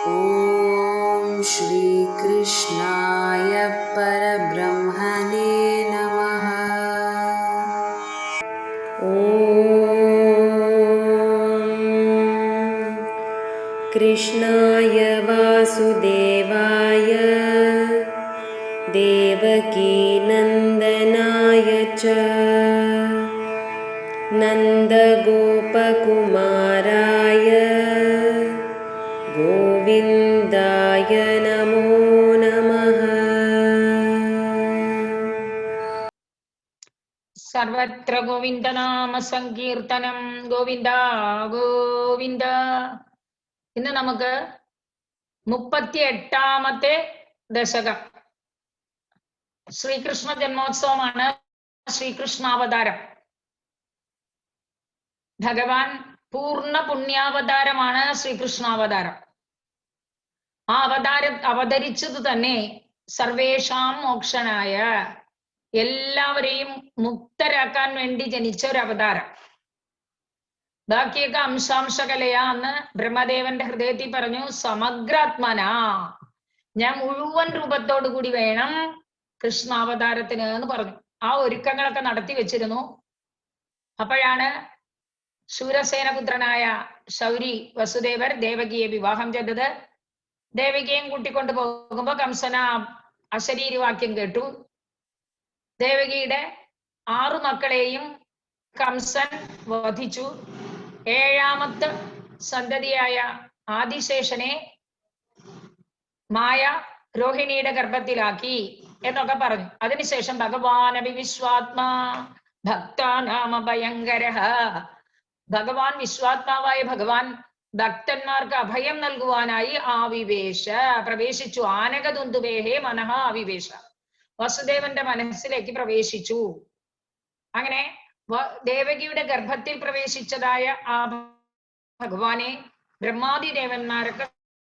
ॐ श्रीकृष्णाय परब्रह्मणे नमः। ॐ कृष्णाय वासुदेवाय देवकीनन्दनाय च नन्दगोपकुमाराय गोविन्दाय नमो नमः। സർവത്ര ഗോവിന്ദനാമ സങ്കീർത്തനം. ഗോവിന്ദ ഗോവിന്ദ. ഇന്ന് നമുക്ക് 38ാമത്തെ ദശകം. ശ്രീകൃഷ്ണ ജന്മോത്സവമാണ്, ശ്രീകൃഷ്ണാവതാരം. ഭഗവാൻ പൂർണ്ണ പുണ്യാവതാരമാണ് ശ്രീകൃഷ്ണാവതാരം. ആ അവതരിച്ചത് തന്നെ സർവേഷാം മോക്ഷനായ, എല്ലാവരെയും മുക്തരാക്കാൻ വേണ്ടി ജനിച്ച ഒരു അവതാരം. ബാക്കിയൊക്കെ അംശാംശകലയാ എന്ന് ബ്രഹ്മദേവന്റെ ഹൃദയത്തിൽ പറഞ്ഞു. സമഗ്രാത്മന, ഞാൻ മുഴുവൻ രൂപത്തോടു കൂടി വേണം കൃഷ്ണാവതാരത്തിന് എന്ന് പറഞ്ഞു. ആ ഒരുക്കങ്ങളൊക്കെ നടത്തി വെച്ചിരുന്നു. അപ്പോഴാണ് ശൂരസേനപുത്രനായ ശൗരി വസുദേവർ ദേവകിയെ വിവാഹം ചെയ്തത്. ദേവകിയെയും കൂട്ടിക്കൊണ്ടു പോകുമ്പോ കംസന അശരീരവാക്യം കേട്ടു. ദേവകിയുടെ 6 മക്കളെയും കംസൻ വധിച്ചു. 7ാമത്തെ സന്തതിയായ ആദിശേഷനെ മായ രോഹിണിയുടെ ഗർഭത്തിലാക്കി എന്നൊക്കെ പറഞ്ഞു. അതിനുശേഷം ഭഗവാനപി വിശ്വാത്മാ ഭക്താനാമ ഭയങ്കര, ഭഗവാൻ വിശ്വാത്മാവായ ഭഗവാൻ ഭക്തന്മാർക്ക് അഭയം നൽകുവാനായി പ്രവേശിച്ചു. ആനകദുന്ദുവേഹേ മനഃ ആവിവേശ, വസുദേവന്റെ മനസ്സിലേക്ക് പ്രവേശിച്ചു. അങ്ങനെ ദേവകിയുടെ ഗർഭത്തിൽ പ്രവേശിച്ചതായ ആ ഭഗവാനെ ബ്രഹ്മാദിദേവന്മാരൊക്കെ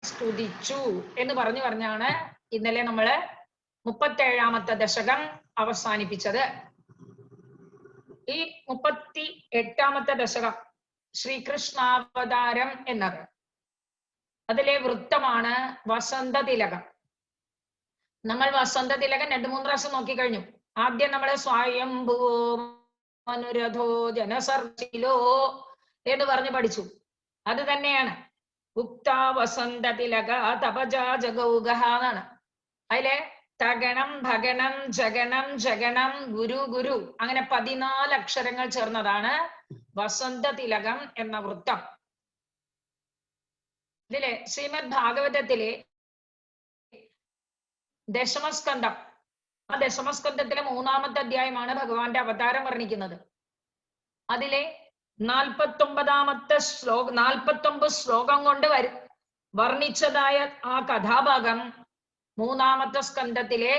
സ്തുതിച്ചു എന്ന് പറഞ്ഞാണ് ഇന്നലെ നമ്മള് 37ാമത്തെ ദശകം അവസാനിപ്പിച്ചത്. ഈ 38ാമത്തെ ദശകം ശ്രീകൃഷ്ണാവതാരം എന്നത്, അതിലെ വൃത്തമാണ് വസന്തതിലകം. നമ്മൾ വസന്തതിലകം 2-3 പ്രാവശ്യം നോക്കിക്കഴിഞ്ഞു. ആദ്യം നമ്മള് സ്വയംഭുവോ മനുരഥോ ജനസർച്ചിലോ എന്ന് പറഞ്ഞ് പഠിച്ചു. അത് തന്നെയാണ് ഉക്ത വസന്തതിലക തപജാ ജഗൗഗഹ എന്നാണ്. അതിലെ തഗണം ഭഗണം ജഗണം ജഗണം ഗുരു ഗുരു അങ്ങനെ 14 അക്ഷരങ്ങൾ ചേർന്നതാണ് വസന്തതിലകം എന്ന വൃത്തം. ഇതിലെ ശ്രീമദ് ഭാഗവതത്തിലെ ദശമസ്കന്ധം, ആ ദശമസ്കന്ധത്തിലെ 3ാമത്തെ അധ്യായമാണ് ഭഗവാന്റെ അവതാരം വർണ്ണിക്കുന്നത്. അതിലെ 49 ശ്ലോകം കൊണ്ട് വർണ്ണിച്ചതായ ആ കഥാഭാഗം 3ാമത്തെ സ്കന്ധത്തിലെ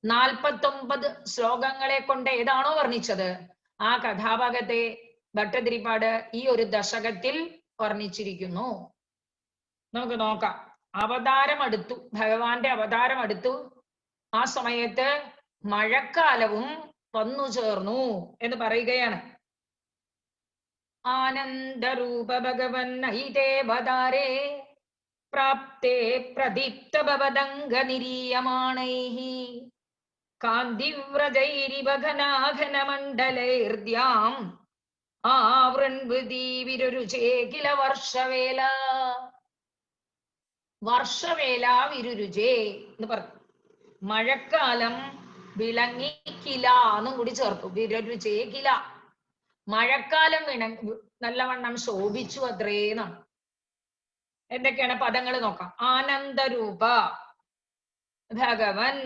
49 ശ്ലോകങ്ങളെ കൊണ്ട് ഏതാണോ വർണ്ണിച്ചത് ആ കഥാഭാഗത്തെ ഭട്ടതിരിപ്പാട് ഈ ഒരു ദശകത്തിൽ വർണ്ണിച്ചിരിക്കുന്നു. നമുക്ക് നോക്കാം. അവതാരം അടുത്തു, ഭഗവാന്റെ അവതാരം അടുത്തു. ആ സമയത്ത് മഴക്കാലവും വന്നു ചേർന്നു എന്ന് പറയുകയാണ്. ആനന്ദരൂപ ഭഗവൻ ഐതേവതാരേ പ്രാപ്തേ പ്രദീപ്ത ഭവദംഗ നിരീയമാണൈഹി കാന്തിവ്രജൈരിവഘനാഘനമണ്ഡലൈർദ്യാം ആവൃൺവൃതി വിരുരുചേ കില വർഷവേല. വർഷവേല വിരുരുചേ എന്ന് പറഞ്ഞു. മഴക്കാലം വിളങ്ങിക്കില എന്നും കൂടി ചേർത്തു. വിരുരുചേ കില, മഴക്കാലം നല്ലവണ്ണം ശോഭിച്ചു അത്രേന്നാണ്. എന്തൊക്കെയാണ് പദങ്ങൾ നോക്കാം. ആനന്ദരൂപ ഭഗവൻ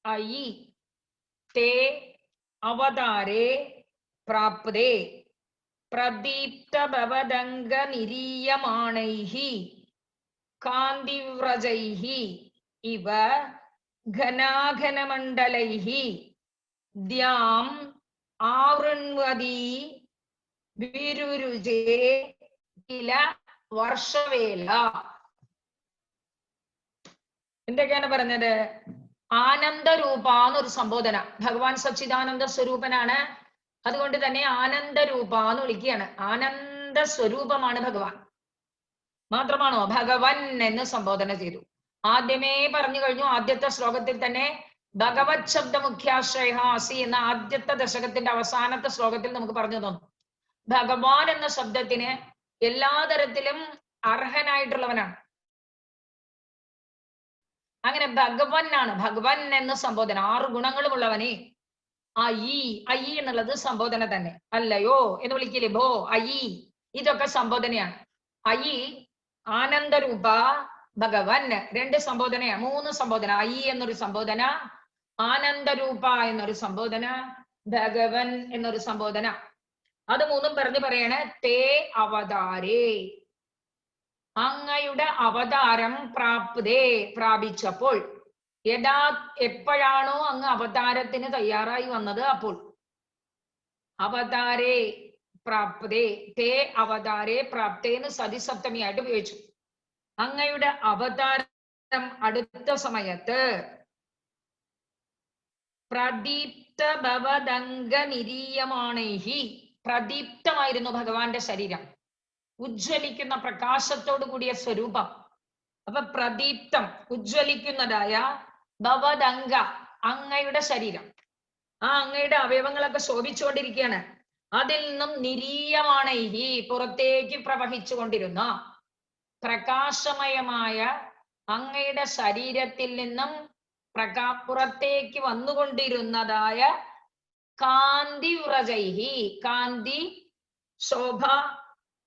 ഐ തേ അവതാരേ പ്രാപ്തേ പ്രദീപ്ത ഭവദംഗ നിരീയമാണൈഹി കാന്തിവ്രജൈഹി ഇവ ഘനാഘനമണ്ഡലൈഹി ദ്യാം ആവൃൺവതി വിരുരുചേ കില വർഷവേല. എന്തൊക്കെയാണ് പറഞ്ഞത്? ആനന്ദരൂപ എന്നൊരു സംബോധന. ഭഗവാൻ സച്ചിദാനന്ദ സ്വരൂപനാണ്. അതുകൊണ്ട് തന്നെ ആനന്ദരൂപ എന്ന് വിളിക്കുകയാണ്. ആനന്ദ സ്വരൂപമാണ് ഭഗവാൻ. മാത്രമാണോ? ഭഗവൻ എന്ന് സംബോധന ചെയ്തു. ആദ്യമേ പറഞ്ഞു കഴിഞ്ഞു, ആദ്യത്തെ ശ്ലോകത്തിൽ തന്നെ ഭഗവത് ശബ്ദ മുഖ്യാശ്രയ അസി എന്ന ആദ്യത്തെ ദശകത്തിന്റെ അവസാനത്തെ ശ്ലോകത്തിൽ നമുക്ക് പറഞ്ഞു തന്നു. ഭഗവാൻ എന്ന ശബ്ദത്തിന് എല്ലാ തരത്തിലും അർഹനായിട്ടുള്ളവനാണ്. അങ്ങനെ ഭഗവനാണ്, ഭഗവൻ എന്ന സംബോധന. 6 ഗുണങ്ങളുമുള്ളവനെ. അയി, അയി എന്നുള്ളത് സംബോധന തന്നെ. അല്ലയോ എന്ന് വിളിക്കില്ലേ, ഭോ അയി, ഇതൊക്കെ സംബോധനയാണ്. അയി ആനന്ദരൂപ ഭഗവൻ 2 സംബോധനയാണ്, 3 സംബോധന. അയി എന്നൊരു സംബോധന, ആനന്ദരൂപ എന്നൊരു സംബോധന, ഭഗവൻ എന്നൊരു സംബോധന. അത് 3ഉം പറയണേ. തേ അവതാരേ, അങ്ങയുടെ അവതാരം പ്രാപ്തേ, പ്രാപിച്ചപ്പോൾ. എപ്പോഴാണോ അങ്ങ് അവതാരത്തിന് തയ്യാറായി വന്നത് അപ്പോൾ. അവതാരേ പ്രാപ്തേ, തേ അവതാരേ പ്രാപ്തേ എന്ന് സതിസപ്തമിയായിട്ട് ഉപയോഗിച്ചു. അങ്ങയുടെ അവതാരം അടുത്ത സമയത്ത് പ്രദീപ്ത ഭവദംഗ നിരീയമാണേഹി, പ്രദീപ്തമായിരുന്നു ഭഗവാന്റെ ശരീരം, ഉജ്ജ്വലിക്കുന്ന പ്രകാശത്തോടു കൂടിയ സ്വരൂപം. അപ്പൊ പ്രദീപ്തം, ഉജ്ജ്വലിക്കുന്നതായ ഭവദംഗ, അങ്ങയുടെ ശരീരം, ആ അങ്ങയുടെ അവയവങ്ങളൊക്കെ ശോഭിച്ചുകൊണ്ടിരിക്കുകയാണ്. അതിൽ നിന്നും നിരീയമാണ് ഈ പുറത്തേക്ക് പ്രവഹിച്ചു കൊണ്ടിരുന്ന പ്രകാശമയമായ അങ്ങയുടെ ശരീരത്തിൽ നിന്നും പുറത്തേക്ക് വന്നുകൊണ്ടിരുന്നതായ കാന്തി വ്രജൈഹി, കാന്തി, ശോഭ,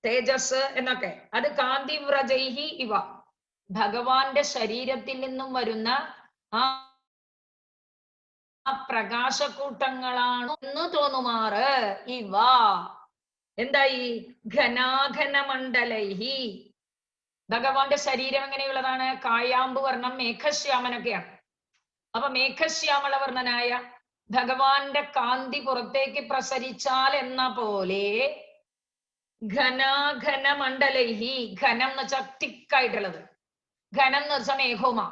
തേജസ് എന്നൊക്കെ, അത് കാന്തി വ്രജൈഹി ഇവ, ഭഗവാന്റെ ശരീരത്തിൽ നിന്നും വരുന്ന ആ പ്രകാശക്കൂട്ടങ്ങളാണ് എന്ന് തോന്നുമാറ് ഇവ. എന്തായി? ഘനാഘന മണ്ഡലൈഹി, ഭഗവാന്റെ ശരീരം എങ്ങനെയുള്ളതാണ്? കായാമ്പ് വർണ്ണം, മേഘശ്യാമനൊക്കെയാണ്. അപ്പൊ മേഘശ്യാമള വർണ്ണനായ ഭഗവാന്റെ കാന്തി പുറത്തേക്ക് പ്രസരിച്ചാൽ എന്ന പോലെ ഘനാഘന മണ്ഡലൈഹി, ഘനം എന്ന് വെച്ചാൽ തിക്കായിട്ടുള്ളത്, ഘനം എന്ന് വെച്ചാൽ മേഘവുമാ.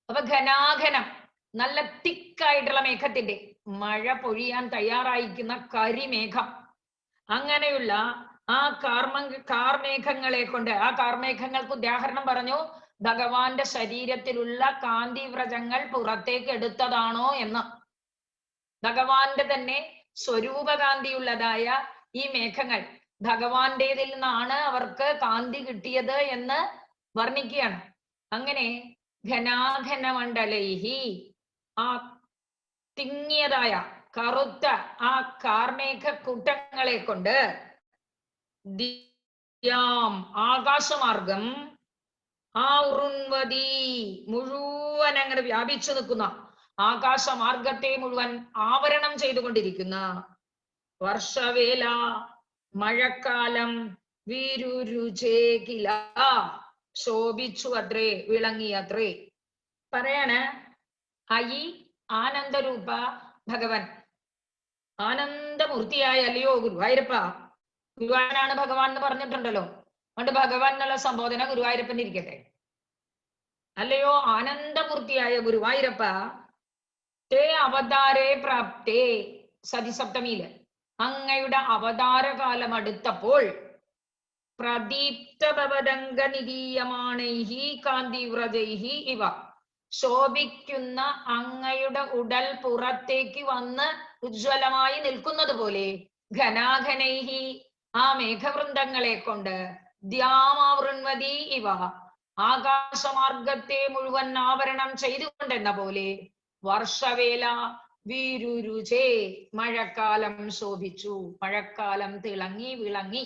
അപ്പൊ ഘനാഘനം, നല്ല തിക്കായിട്ടുള്ള മേഘത്തിന്റെ, മഴ പൊഴിയാൻ തയ്യാറായിരിക്കുന്ന കരിമേഘം, അങ്ങനെയുള്ള ആ കാർമേഘങ്ങളെ കൊണ്ട്, ആ കാർമേഘങ്ങൾക്ക് ഉദാഹരണം പറഞ്ഞു ഭഗവാന്റെ ശരീരത്തിലുള്ള കാന്തി വ്രജങ്ങൾ പുറത്തേക്ക് എടുത്തതാണോ എന്ന്. ഭഗവാന്റെ തന്നെ സ്വരൂപകാന്തിയുള്ളതായ ഈ മേഘങ്ങൾ ഭഗവാന്റേതിൽ നിന്നാണ് അവർക്ക് കാന്തി കിട്ടിയത് എന്ന് വർണ്ണിക്കുകയാണ്. അങ്ങനെ ഘനാഘന മണ്ഡലൈഹി, ആ തിങ്ങിയതായ കറുത്ത ആ കാർമേഘ കൂട്ടങ്ങളെ കൊണ്ട് ആകാശമാർഗം ആ ഉറുൻവതി മുഴുവൻ അങ്ങനെ വ്യാപിച്ചു നിൽക്കുന്ന, ആകാശമാർഗത്തെ മുഴുവൻ ആവരണം ചെയ്തുകൊണ്ടിരിക്കുന്ന വർഷവേല, മഴക്കാലം, വീരുരുചേകില, ശോഭിച്ചു അത്രേ, വിളങ്ങിയത്രേ. പറയാണ് അയി ആനന്ദരൂപ ഭഗവൻ, ആനന്ദമൂർത്തിയായ അല്ലയോ ഗുരുവായൂരപ്പ. ഗുരുവായൂരാണ് ഭഗവാൻ എന്ന് പറഞ്ഞിട്ടുണ്ടല്ലോ, അതുകൊണ്ട് ഭഗവാൻ എന്നുള്ള സംബോധന ഗുരുവായൂരപ്പൻ ഇരിക്കട്ടെ. അല്ലയോ ആനന്ദമൂർത്തിയായ ഗുരുവായൂരപ്പ, തേ അവതാരേ പ്രാപ്തേ, സതിസപ്തമിയില് അങ്ങയുടെ അവതാരകാലം അടുത്തപ്പോൾ പ്രദീപ്ത ഭവദംഗ നിരീയമാണൈഹി കാന്തിവ്രജൈഹി ഇവ, ശോഭിക്കുന്ന അങ്ങയുടെ ഉടൽ പുറത്തേക്ക് വന്ന് ഉജ്ജ്വലമായി നിൽക്കുന്നത് പോലെ ഘനാഘനൈഹി, ആ മേഘവൃന്ദങ്ങളെ കൊണ്ട് ദ്യാമാവൃൺവതി ഇവ, ആകാശമാർഗത്തെ മുഴുവൻ ആവരണം ചെയ്തുകൊണ്ടെന്ന പോലെ വർഷവേല വീരുരുചേ, മഴക്കാലം ശോഭിച്ചു, മഴക്കാലം തിളങ്ങി വിളങ്ങി.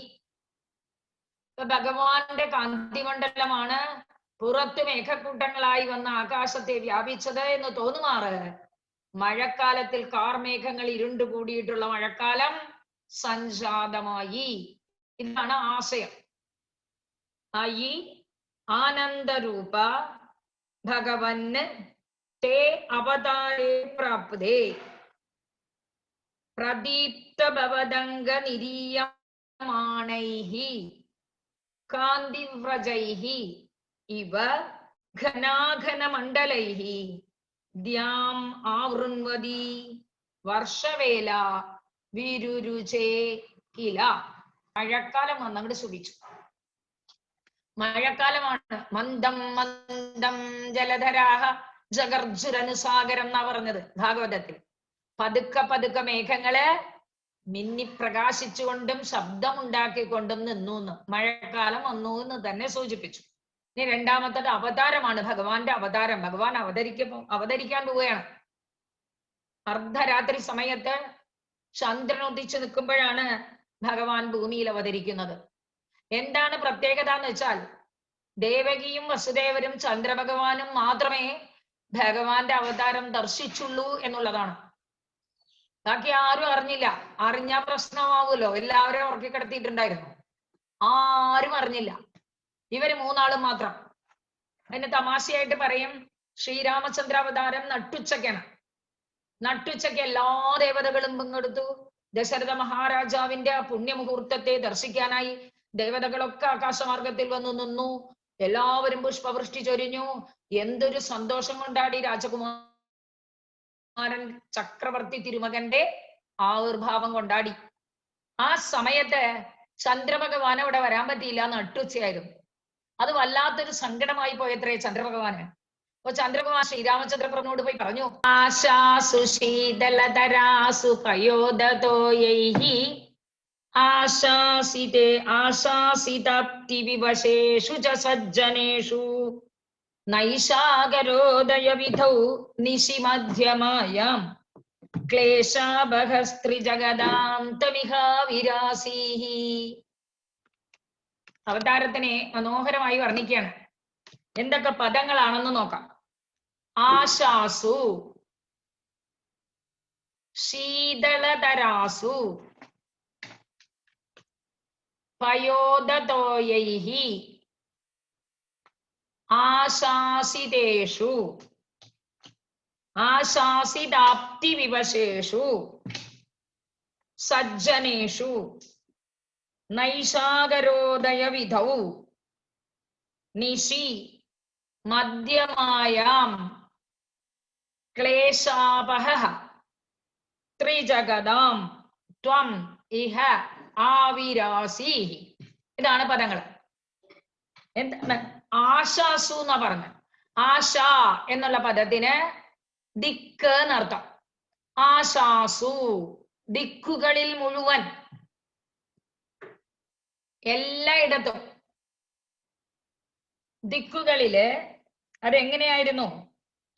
ഭഗവാന്റെ കാന്തിമണ്ഡലമാണ് പുറത്ത് മേഘക്കൂട്ടങ്ങളായി വന്ന ആകാശത്തെ വ്യാപിച്ചത് എന്ന് തോന്നുമാറ് മഴക്കാലത്തിൽ കാർമേഘങ്ങൾ ഇരുണ്ടുകൂടിയിട്ടുള്ള മഴക്കാലം സംജാതമായി. ഇതാണ് ആശയം. അയി ആനന്ദരൂപ ഭഗവന് തേ അവതാരേ പ്രാപ്തേ പ്രദീപ്ത ഭവദംഗ നിരീയമാണൈഹി കാന്തിവ്രജൈഹി ഇവ ഘനാഘന മണ്ഡലൈഹി ദ്യാം ആവൃൺവതി വർഷവേല വിരുരുചേ കില. മഴക്കാലം വന്നങ്ങോട്ട് ശുഭിച്ചു. മഴക്കാലമാണ്. മന്ദം മന്ദം ജലധരാഹ ജഗർജുരനുസാഗരം എന്നാ പറഞ്ഞത് ഭാഗവതത്തിൽ. പതുക്കെ പതുക്കെ മേഘങ്ങള് മിന്നി പ്രകാശിച്ചുകൊണ്ടും ശബ്ദമുണ്ടാക്കിക്കൊണ്ടും നിന്നു എന്ന്. മഴക്കാലം വന്നു എന്ന് തന്നെ സൂചിപ്പിച്ചു. ഇനി രണ്ടാമത്തത് അവതാരമാണ്, ഭഗവാന്റെ അവതാരം. ഭഗവാൻ അവതരിക്കാൻ പോവുകയാണ്. അർദ്ധരാത്രി സമയത്ത് ചന്ദ്രൻ ഉദിച്ചു നിൽക്കുമ്പോഴാണ് ഭഗവാൻ ഭൂമിയിൽ അവതരിക്കുന്നത്. എന്താണ് പ്രത്യേകത എന്ന് വെച്ചാൽ, ദേവകിയും വസുദേവരും ചന്ദ്രഭഗവാനും മാത്രമേ ഭഗവാന്റെ അവതാരം ദർശിച്ചുള്ളൂ എന്നുള്ളതാണ്. ബാക്കി ആരും അറിഞ്ഞില്ല. അറിഞ്ഞാ പ്രശ്നമാവുമല്ലോ, എല്ലാവരും ഉറക്കി കിടത്തിയിട്ടുണ്ടായിരുന്നു. ആരും അറിഞ്ഞില്ല, ഇവര് മൂന്നാളും മാത്രം. അതിന് തമാശയായിട്ട് പറയും, ശ്രീരാമചന്ദ്ര അവതാരം നട്ടുച്ചയ്ക്കാണ്. നട്ടുച്ചയ്ക്ക് എല്ലാ ദേവതകളും പങ്കെടുത്തു. ദശരഥ മഹാരാജാവിന്റെ ആ പുണ്യമുഹൂർത്തത്തെ ദർശിക്കാനായി ദേവതകളൊക്കെ ആകാശമാർഗത്തിൽ വന്നു നിന്നു. എല്ലാവരും പുഷ്പവൃഷ്ടി ചൊരിഞ്ഞു. എന്തൊരു സന്തോഷം കൊണ്ടാടി രാജകുമാരൻ ചക്രവർത്തി തിരുമകന്റെ ആവിർഭാവം കൊണ്ടാടി. ആ സമയത്ത് ചന്ദ്രഭഗവാൻ അവിടെ വരാൻ പറ്റിയില്ല, നട്ടുച്ചയായിരുന്നു. അത് വല്ലാത്തൊരു സങ്കടമായി പോയത്രേ ചന്ദ്രഭഗവാന്. അപ്പൊ ചന്ദ്രഭഗവാൻ ശ്രീരാമചന്ദ്രപ്രഭുവിനോട് പോയി പറഞ്ഞു, ആശാസു ശീതളതരാസു പയോദതോയൈഹി ആശാസിതേ ആശാസിതാപ്തി വിവശേഷു ച സജ്ജനേഷു നൈഷാകരോദയ വിധൗ നിശി മധ്യമായാം ക്ലേശാബഹസ്ത്രിജഗദാം തമിഹാ വിരാസീഹി. അവതാരത്തിനെ മനോഹരമായി വർണ്ണിക്കുകയാണ്. എന്തൊക്കെ പദങ്ങളാണെന്ന് നോക്കാം. ആശാസു, ശീതളതരാസു, പയോദതോയൈഹി, ആശാസിതേഷു, ആശാസിതാപ്തി വിവശേഷു, സജ്ജനേഷു, നൈഷാകരോദയ വിധൗ നിശി മധ്യമായാം ക്ലേശാപഹ ത്രിജഗദാം ത്വം ഇഹ ആവിരാസീഹി. ഇതാണ് പദങ്ങൾ. എന്താണ് ആശാസു എന്നാ പറഞ്ഞ? ആശ എന്നുള്ള പദത്തിന് ദിക്ക് എന്നർത്ഥം. ആശാസു ദിക്കുകളിൽ മുഴുവൻ, എല്ലായിടത്തും. ദിക്കുകളില് അതെങ്ങനെയായിരുന്നു?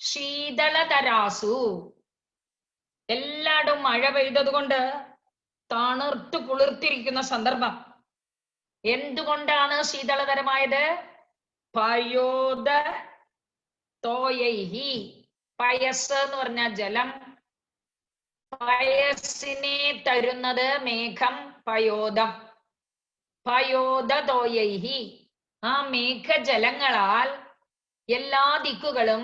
ശീതളതരാസു, എല്ലായിടും മഴ പെയ്തത് കൊണ്ട് തണുർത്തു കുളിർത്തിരിക്കുന്ന സന്ദർഭം. എന്തുകൊണ്ടാണ് ശീതളതരമായത്? പയോദ തോയൈഹി, പയസ് എന്ന് പറഞ്ഞ ജലം. പയസ്സിനെ തരുന്നത് മേഘം, പയോദം. പയോദതോയൈഹി, ആ മേഘജലങ്ങളാൽ എല്ലാ ദിക്കുകളും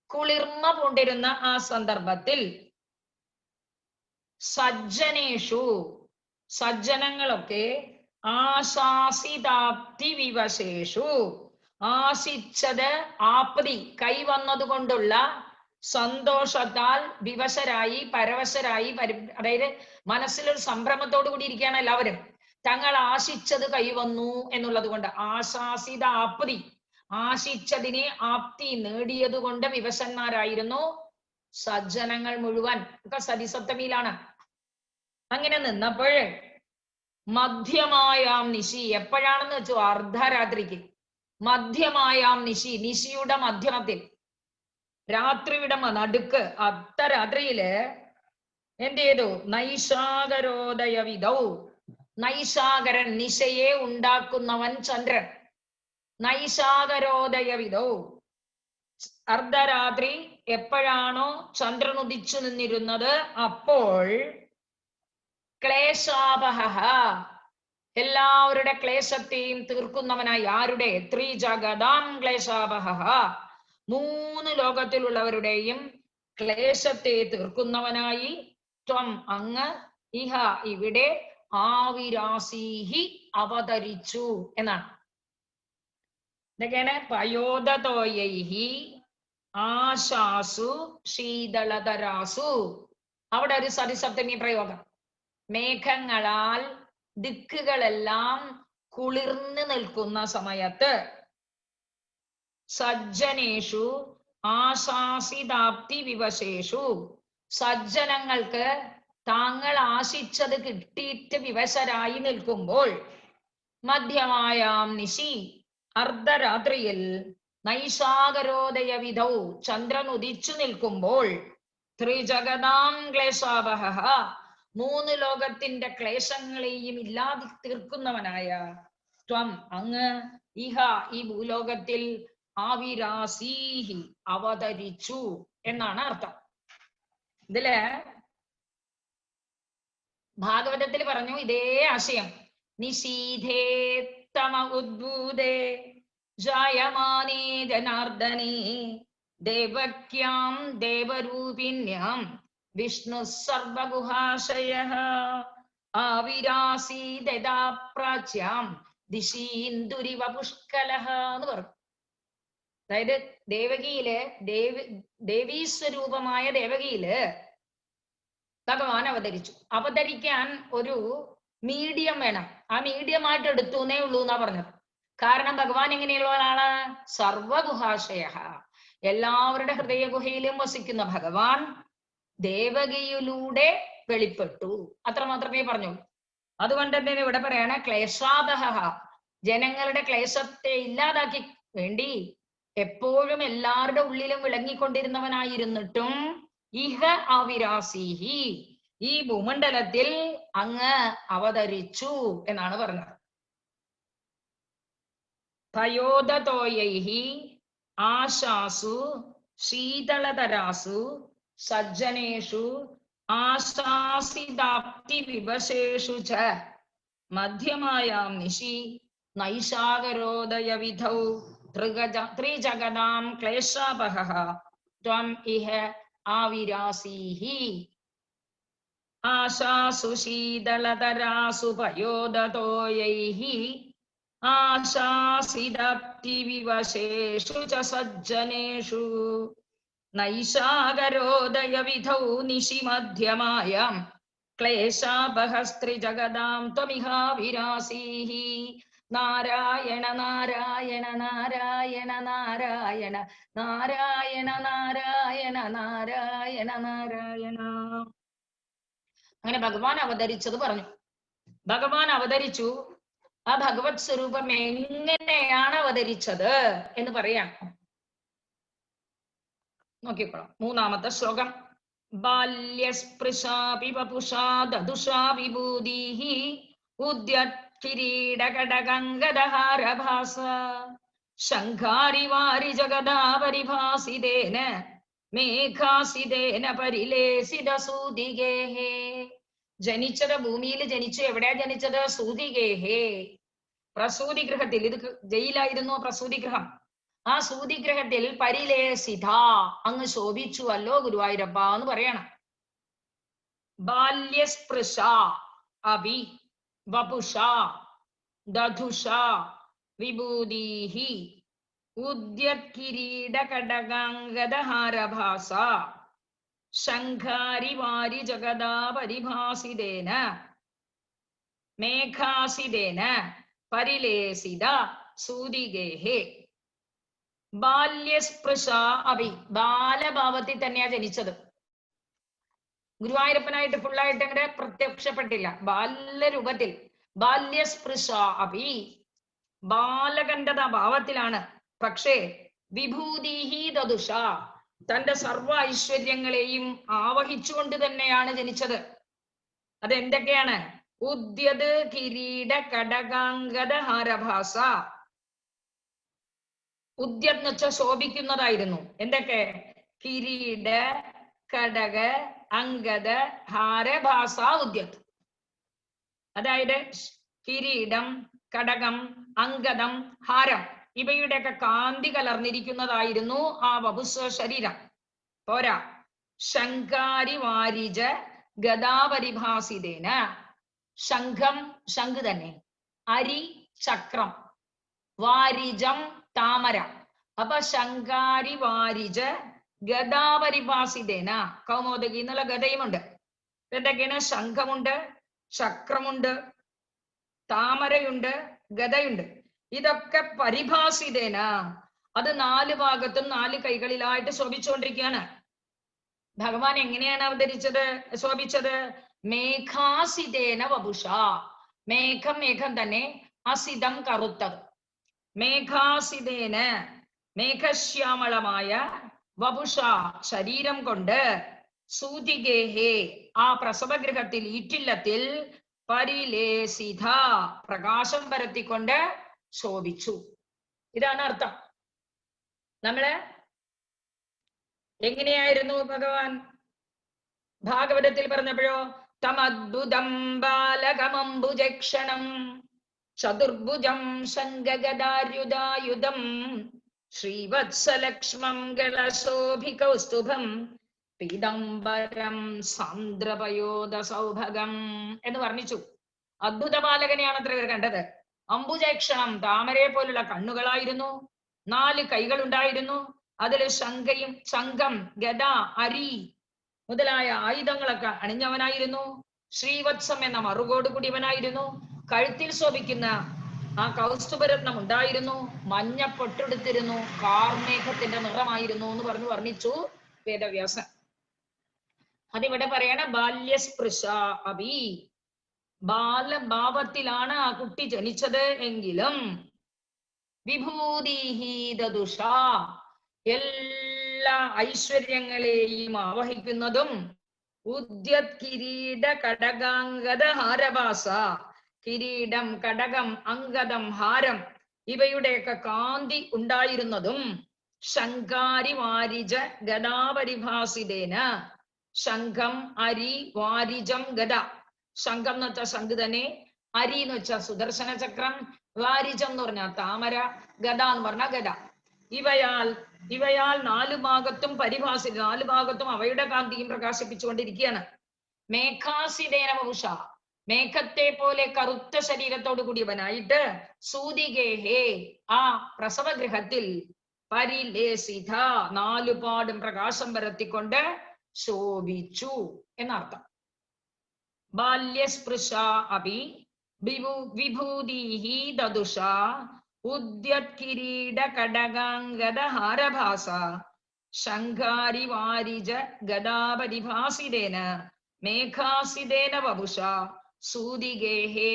കുളിർമ പൂണ്ടിരുന്ന ആ സന്ദർഭത്തിൽ സജ്ജനേഷു, സജ്ജനങ്ങളൊക്കെ ആശാസിതാപ്തി വിവശേഷു, ആശിച്ചത് ആപ്തി കൈവന്നതുകൊണ്ടുള്ള സന്തോഷത്താൽ വിവശരായി, പരവശരായി, അതായത് മനസ്സിലൊരു സംഭ്രമത്തോടു കൂടി ഇരിക്കുകയാണ് എല്ലാവരും. തങ്ങൾ ആശിച്ചത് കൈവന്നു എന്നുള്ളത് കൊണ്ട്. ആശാസിത ആപ്തി, ആശിച്ചതിനെ ആപ്തി നേടിയത് കൊണ്ട് വിവശന്മാരായിരുന്നു സജ്ജനങ്ങൾ മുഴുവൻ. ഒക്കെ സതിസപ്തമിയിലാണ്. അങ്ങനെ നിന്നപ്പോൾ മധ്യമായാം നിശി, എപ്പോഴാണെന്ന് വെച്ചു? അർദ്ധരാത്രിക്ക്. മധ്യമായാം നിശി, നിശിയുടെ മധ്യമത്തിൽ, രാത്രിയുടെ നടുക്ക്, അർദ്ധരാത്രിയില് എന്ത് ചെയ്തു? നൈഷാകരോദയ വിധൗ, നൈഷാകരൻ നിശയെ ഉണ്ടാക്കുന്നവൻ ചന്ദ്രൻ. നൈഷാകരോദയ വിധൗ, അർദ്ധരാത്രി എപ്പോഴാണോ ചന്ദ്രൻ ഉദിച്ചു നിന്നിരുന്നത് അപ്പോൾ ക്ലേശാപഹ, എല്ലാവരുടെ ക്ലേശത്തെയും തീർക്കുന്നവനായി. ആരുടെ? ത്രിജഗദാം ക്ലേശാപഹ, മൂന്ന് ലോകത്തിലുള്ളവരുടെയും ക്ലേശത്തെ തീർക്കുന്നവനായി. ത്വം അങ്ങ്, ഇഹ ഇവിടെ, ആവിരാസീഹി അവതരിച്ചു എന്നാണ്. ഇതൊക്കെയാണ് പയോദതോയൈഹി ആശാസു ശീതളതരാസു. അവിടെ ഒരു സതിസപ്തമി പ്രയോഗം. മേഘങ്ങളാൽ ദിക്കുകളെല്ലാം കുളിർന്നു നിൽക്കുന്ന സമയത്ത് സജ്ജനേഷു ആശാസിതാപ്തി വിവശേഷു. സജ്ജനങ്ങൾക്ക് താങ്കൾ ആശിച്ചത് കിട്ടിയിട്ട് വിവശരായി നിൽക്കുമ്പോൾ, മധ്യമായാം നിശി അർദ്ധരാത്രിയിൽ നൈഷാകരോദയ വിധൗ ചന്ദ്രൻ ഉദിച്ചു നിൽക്കുമ്പോൾ, ത്രിജഗതാം ക്ലേശാവഹ 3 ലോകത്തിന്റെ ക്ലേശങ്ങളെയും ഇല്ലാതെ തീർക്കുന്നവനായ ത്വം അങ്ങ് ഇഹ ഈ ഭൂലോകത്തിൽ ആവിരാസീഹി അവതരിച്ചു എന്നാണ് അർത്ഥം. ഇതില് ഭാഗവതത്തിൽ പറഞ്ഞു ഇതേ ആശയം. നിശീധേ തമ ഉദ്ഭൂതേ ജായമാനേ ജനാർദ്ദനേ ദേവക്യാം ദേവരൂപിണ്യാം വിഷ്ണു സർവഗുഹാശയഃ ആവിരാസീദാ പ്രാച്യാം ദിശീന്ദുരിവ പുഷ്കലഃ എന്ന് പറഞ്ഞു. അതായത് ദേവകിയില് ദേവീസ്വരൂപമായ ദേവകിയില് ഭഗവാൻ അവതരിച്ചു. അവതരിക്കാൻ ഒരു മീഡിയം വേണം. ആ മീഡിയമായിട്ട് എടുത്തുന്നേ ഉള്ളൂ എന്നാ പറഞ്ഞത്. കാരണം ഭഗവാൻ എങ്ങനെയുള്ള ആളാണ്? സർവഗുഹാശയ, എല്ലാവരുടെ ഹൃദയഗുഹയിലും വസിക്കുന്ന ഭഗവാൻ ദേവകിയിലൂടെ വെളിപ്പെട്ടു. അത്ര മാത്രമേ പറഞ്ഞുള്ളൂ. അതുകൊണ്ട് തന്നെ ഇവിടെ പറയണ ക്ലേശാദഹ, ജനങ്ങളുടെ ക്ലേശത്തെ ഇല്ലാതാക്കി വേണ്ടി എപ്പോഴും എല്ലാവരുടെ ഉള്ളിലും വിളങ്ങിക്കൊണ്ടിരുന്നവനായിരുന്നിട്ടും ഇഹ ആവിരാസീഹി, ഈ ഭൂമണ്ഡലത്തിൽ അങ്ങ് അവതരിച്ചു എന്നാണ് പറഞ്ഞത്. പയോദതോയൈഹി ആശാസു ശീതളതരാസു സജ്ജനേഷു ആശാസിതാപ്തി വിവശേഷു ച മധ്യമായാം നിശി നൈഷാകരോദയ വിധൗ ത്രിജഗതാം ക്ലേശാപഹഃ ത്വം ഇഹ ആവിരാസീഹി. ആശാസു ശീതളതരാസു പയോദതോയൈഹി ആശാസിതാപ്തി വിവശേഷു ച സജ്ജനേഷു നൈഷാകരോദയ വിധൗ നിശി മധ്യമായാം ക്ലേശാപഹസ്ത്രിജഗതാം ത്വമിഹാവിരാസീഹി. നാരായണ നാരായണ നാരായണ നാരായണ നാരായണ നാരായണ നാരായണ നാരായണ. അങ്ങനെ ഭഗവാൻ അവതരിച്ചത് പറഞ്ഞു. ഭഗവാൻ അവതരിച്ചു. ആ ഭഗവത് സ്വരൂപം എങ്ങനെയാണ് അവതരിച്ചത് എന്ന് പറയാം. നോക്കിക്കോളാം. 3-ാമത്തെ ശ്ലോകം. ബാല്യസ്പൃശാപി വപുഷാ ദദുഷാ വിഭൂതിഹി ഉദ്യത്കിരീടകടകംഗദഹാരഭാസ ശംഖാരി വാരി ജഗദാ പരിഭാസിതേന മേഘാസിതേന പരിലേസിത സൂതികേഹേ. ജനിച്ചത് ഭൂമിയിൽ ജനിച്ചു. എവിടെയാ ജനിച്ചത്? സൂതികേഹേ, പ്രസൂതി ഗൃഹത്തിൽ. ഇത് ജയിലായിരുന്നു പ്രസൂതി ഗൃഹം. ആ സൂതിഗ്രഹത്തിൽ പരിലേസിത, അങ്ങ് ശോഭിച്ചു അല്ലോ ഗുരുവായൂരപ്പ എന്ന് പറയണം. ബാല്യസ്പൃശ അഭി വപുഷ ദധുഷ വിഭൂതിഹി ഉദ്യത്കിരീടകടകാംഗദഹാരഭാസ ശംഖാരി വാരി ജഗദാ പരിഭാസിതേന മേഘാസിതേന പരിലേസിത സൂതികേഹേ. ബാല്യസ്പൃശ അഭി, ബാലഭാവത്തിൽ തന്നെയാ ജനിച്ചത്. ഗുരുവായൂരപ്പനായിട്ട് ഫുള്ളായിട്ട് അങ്ങനെ പ്രത്യക്ഷപ്പെട്ടില്ല, ബാല്യരൂപത്തിൽ. ബാല്യസ്പൃശ അഭി, ബാലകണ്ഠത ഭാവത്തിലാണ്. പക്ഷേ വിഭൂതിഹി ദദുഷ, തന്റെ സർവ ഐശ്വര്യങ്ങളെയും ആവഹിച്ചുകൊണ്ട് തന്നെയാണ് ജനിച്ചത്. അതെന്തൊക്കെയാണ്? ഉദ്യത് കിരീട കടകാംഗദ ഹാരഭാസ. ഉദ്യത് എന്ന് വെച്ചാൽ ശോഭിക്കുന്നതായിരുന്നു. എന്തൊക്കെ? കിരീട കടക അംഗദ ഹാരഭാസ ഉദ്യത്. അതായത് കിരീടം, കടകം, അംഗദം, ഹാരം ഇവയുടെയൊക്കെ കാന്തി കലർന്നിരിക്കുന്നതായിരുന്നു ആ വപുസ്വ ശരീരം. പോരാ, ശംഖാരി വാരിജ ഗദാപരിഭാസിതേന, ശംഖം ശംഖ് തന്നെ, അരി ചക്രം, വാരിജം താമര. അപ്പൊ ശംഖാരി വാരിജ ഗദാപരിഭാസിതേന, കൗമോദകി എന്നുള്ള ഗദയുമുണ്ട്. എന്തൊക്കെയാണ്? ശംഖമുണ്ട്, ചക്രമുണ്ട്, താമരയുണ്ട്, ഗദയുണ്ട്. ഇതൊക്കെ പരിഭാസിതേന, അത് 4 ഭാഗത്തും 4 കൈകളിലായിട്ട് ശോഭിച്ചുകൊണ്ടിരിക്കുകയാണ്. ഭഗവാൻ എങ്ങനെയാണ് അവതരിച്ചത് ശോഭിച്ചത്? മേഘാസിതേന വപുഷ. മേഘം തന്നെ, അസിതം കറുത്തത്. മേഘാസിതേന മേഘശ്യാമളമായ, വപുഷ ശരീരം കൊണ്ട്, സൂതികേഹേ ആ പ്രസവഗൃഹത്തിൽ ഈറ്റില്ലത്തിൽ, പരിലേസിത പ്രകാശം പരത്തിക്കൊണ്ട് ശോഭിച്ചു. ഇതാണ് അർത്ഥം. നമ്മള് എങ്ങനെയായിരുന്നു ഭഗവാൻ ഭാഗവതത്തിൽ പറഞ്ഞപ്പോഴോ? തമദ്ഭുതം ബാലകമംബുജക്ഷണം ചതുർഭുജം ശംഖഗദാര്യുധായുധം ശ്രീവത്സലക്ഷ്മം ഗളശോഭികൗസ്തുഭം പീതാംബരം സാന്ദ്രപയോധ സൗഭഗം എന്ന് വർണ്ണിച്ചു. അദ്ഭുത ബാലകനെയാണ് അത്ര ഇവർ കണ്ടത്. അംബുജക്ഷണം താമരയെ പോലുള്ള കണ്ണുകളായിരുന്നു, 4 കൈകൾ ഉണ്ടായിരുന്നു. അതിൽ ശംഖം, ഗദ, അരി മുതലായ ആയുധങ്ങളൊക്കെ അണിഞ്ഞവനായിരുന്നു. ശ്രീവത്സം എന്ന മറുകോട് കൂടിയവനായിരുന്നു. കഴുത്തിൽ ശോഭിക്കുന്ന ആ കൗസ്തുഭരത്നം ഉണ്ടായിരുന്നു. മഞ്ഞ പൊട്ടെടുത്തിരുന്നു. കാർമേഘത്തിന്റെ നിറമായിരുന്നു എന്ന് പറഞ്ഞു വർണ്ണിച്ചു വേദവ്യാസൻ. അതിവിടെ പറയണ ബാല്യസ്പൃശ അഭി. ബാലഭാവത്തിലാണ് ആ കുട്ടി ജനിച്ചത് എങ്കിലും വിഭൂതിഹീദുഷ എല്ലാ ഐശ്വര്യങ്ങളെയും ആവഹിക്കുന്നതും, ഉദ്യത് കിരീട കടകാംഗത ഹാരഭാസ, കിരീടം, കടകം, അംഗദം, ഹാരം ഇവയുടെയൊക്കെ കാന്തി ഉണ്ടായിരുന്നതും, ശങ്കാരി വാരിജ ഗദാപരിഭാസിതേന, ശംഖം, അരി, വാരിജം, ഗദ. ശംഖം എന്ന് വെച്ചാൽ ശംഖ് തന്നെ, അരി എന്ന് വെച്ചാൽ സുദർശന ചക്രം, വാരിജം എന്ന് പറഞ്ഞാൽ താമര, ഗദ എന്ന് പറഞ്ഞാൽ ഗദ. ഇവയാൽ 4 ഭാഗത്തും പരിഭാസി, 4 ഭാഗത്തും അവയുടെ കാന്തിയും പ്രകാശിപ്പിച്ചുകൊണ്ടിരിക്കുകയാണ്. മേഘാസിതേന വപുഷ, മേഘത്തെ പോലെ കറുത്ത ശരീരത്തോടു കൂടിയവനായിട്ട്, സൂതികേഹേ ആ പ്രസവഗൃഹത്തിൽ, പരിലേസിത 4 പാടും പ്രകാശം പരത്തിക്കൊണ്ട് ശോഭിച്ചു എന്നർത്ഥം. ബാല്യസ്പൃശ അഭി വിഭൂതിഹി ദദുഷ ഉദ്യത് കിരീട കടകാംഗദ ഹാരഭാസ ശങ്കാരി വാരിജ ഗദാപരിഭാസിതേന മേഘാസിതേന വപുഷ സൂതികേഹേ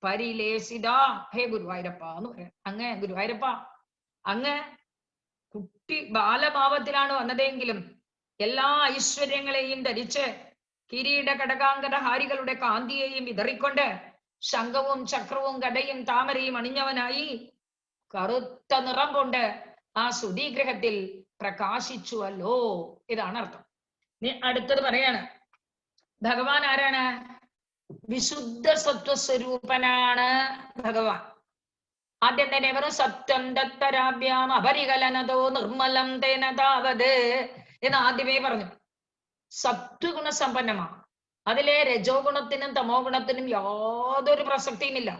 പരിലേസിത. ഹേ ഗുരുവായൂരപ്പ എന്ന് പറയാം. അങ്ങ് ഗുരുവായൂരപ്പ, അങ്ങ് കുട്ടി ബാലഭാവത്തിലാണ് വന്നതെങ്കിലും എല്ലാ ഐശ്വര്യങ്ങളെയും ധരിച്ച് കിരീട കടകാംഗത ഹാരികളുടെ കാന്തിയെയും വിതറിക്കൊണ്ട് ശംഖവും ചക്രവും ഗദയും താമരയും അണിഞ്ഞവനായി കറുത്ത നിറം കൊണ്ട് ആ സുധീഗ്രഹത്തിൽ പ്രകാശിച്ചുവല്ലോ. ഇതാണ് അർത്ഥം. അടുത്തത് പറയാണ്, ഭഗവാൻ ആരാണ്? വിശുദ്ധ സത്വസ്വരൂപനാണ് ഭഗവാൻ. ആദ്യം തന്നെ വെറും സത്യം ദത്തരാഭ്യാം അപരികലനതോ നിർമ്മലം തേന താവത് എന്ന് ആദ്യമേ പറഞ്ഞു. സത്വഗുണ സമ്പന്നമാണ്. അതിലെ രജോ ഗുണത്തിനും തമോ ഗുണത്തിനും യാതൊരു പ്രസക്തിയുമില്ല.